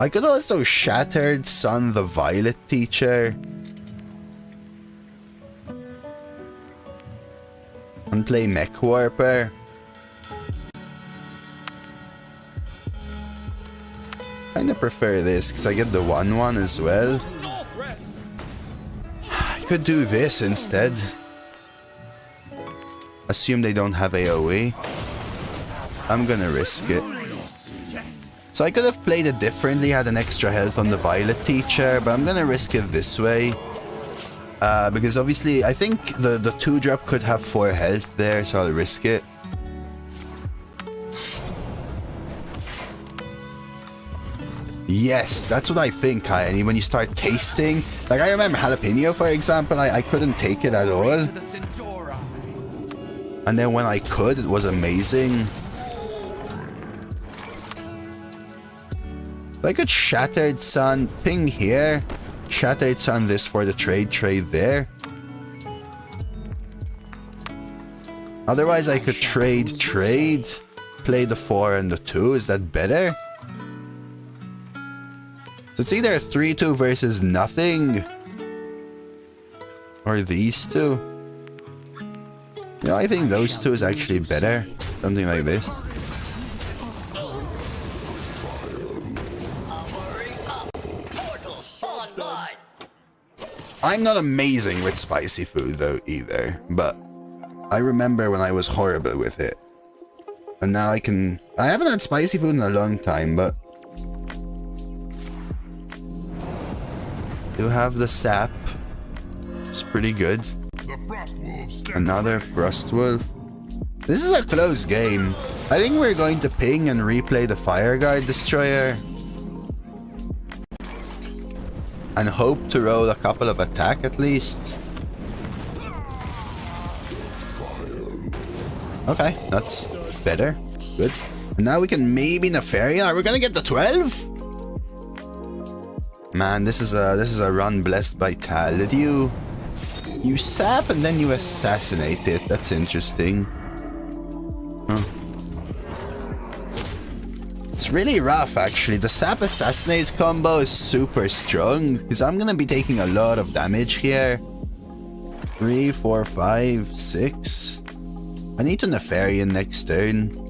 I could also Shattered Sun the Violet Teacher. And play Mech Warper. Kinda prefer this because I get the 1/1 as well. I could do this instead. Assume they don't have AoE. I'm gonna risk it. So I could have played it differently, had an extra health on the Violet Teacher, but I'm gonna risk it this way. Because obviously, I think the 2-drop could have 4 health there, so I'll risk it. Yes, that's what I think, Kayani. When you start tasting, like I remember jalapeno, for example, I couldn't take it at all. And then when I could, it was amazing. I could Shattered Sun, ping here, Shattered Sun this for the trade there. Otherwise I could trade, play the 4 and the 2, is that better? So it's either 3-2 versus nothing, or these two. You know, I think those two is actually better, something like this. I'm not amazing with spicy food though either, but I remember when I was horrible with it. And now I haven't had spicy food in a long time, but do have the sap. It's pretty good. Another Frostwolf. This is a close game. I think we're going to ping and replay the Fireguard Destroyer. And hope to roll a couple of attack at least. Okay, that's better. Good. And now we can maybe Nefarian. Are we gonna get the 12? Man, this is a run blessed by Tal. Did you sap and then you assassinate it? That's interesting. Huh. It's really rough actually. The sap assassinate combo is super strong because I'm gonna be taking a lot of damage here. 3, 4, 5, 6. I need to Nefarian next turn.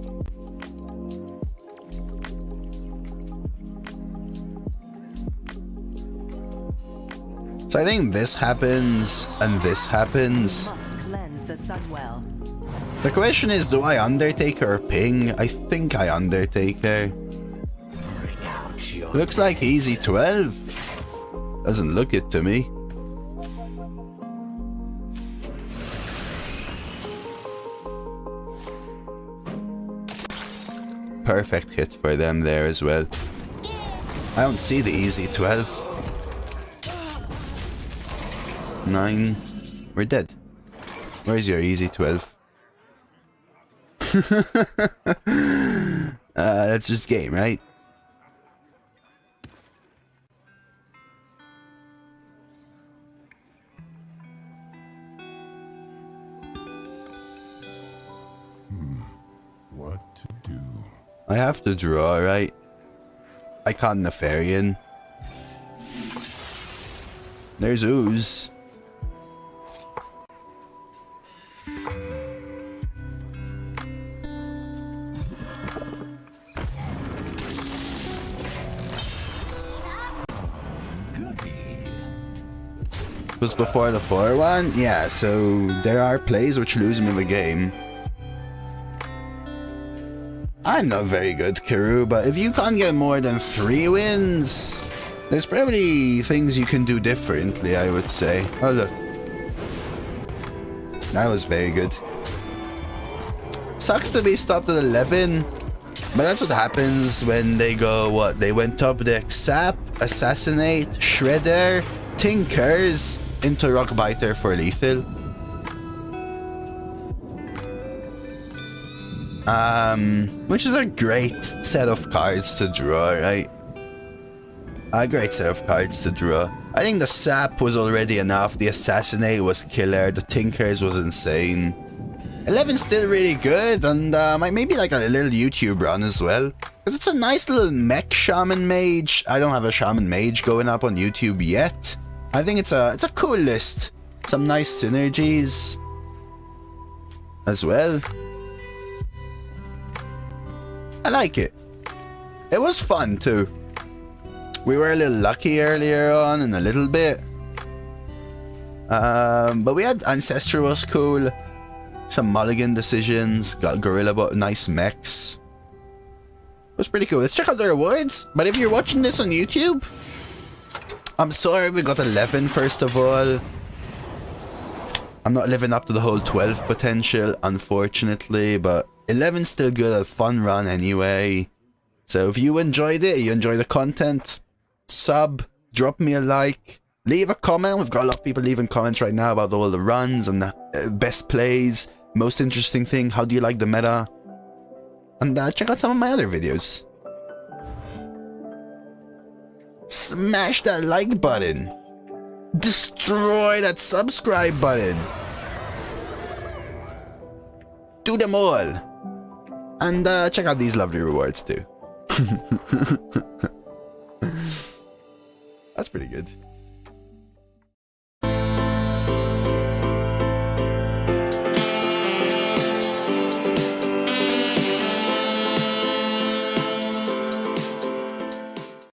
So I think this happens and this happens. Cleanse the Sunwell. The question is, do I Undertaker or ping? I think I Undertaker. Looks like easy 12. Doesn't look it to me. Perfect hit for them there as well. I don't see the easy 12. 9. We're dead. Where's your easy 12? That's just game, right? What to do? I have to draw, right? I can't Nefarian. There's Ooze. Was before the 4-1? Yeah, so there are plays which lose me the game. I'm not very good, Kiru, but if you can't get more than 3 wins, there's probably things you can do differently, I would say. Oh, look. That was very good. Sucks to be stopped at 11, but that's what happens when they go, what? They went top deck Sap, Assassinate, Shredder, Tinkers, into Rockbiter for lethal. Which is a great set of cards to draw, right? A great set of cards to draw. I think the Sap was already enough, the Assassinate was killer, the Tinkers was insane. 11's still really good, and maybe like a little YouTube run as well. Because it's a nice little mech Shaman Mage. I don't have a Shaman Mage going up on YouTube yet. I think it's a cool list. Some nice synergies as well. I like it. It was fun too. We were a little lucky earlier on in a little bit. But we had Ancestral was cool. Some mulligan decisions. Got Gorilla but nice mechs. It was pretty cool. Let's check out the rewards. But if you're watching this on YouTube, I'm sorry we got 11 first of all. I'm not living up to the whole 12 potential, unfortunately, but 11's still good, a fun run anyway. So if you enjoyed it, you enjoy the content, sub, drop me a like, leave a comment. We've got a lot of people leaving comments right now about all the runs and the best plays, most interesting thing, how do you like the meta? And check out some of my other videos. Smash that like button. Destroy that subscribe button. Do them all. And check out these lovely rewards too. That's pretty good.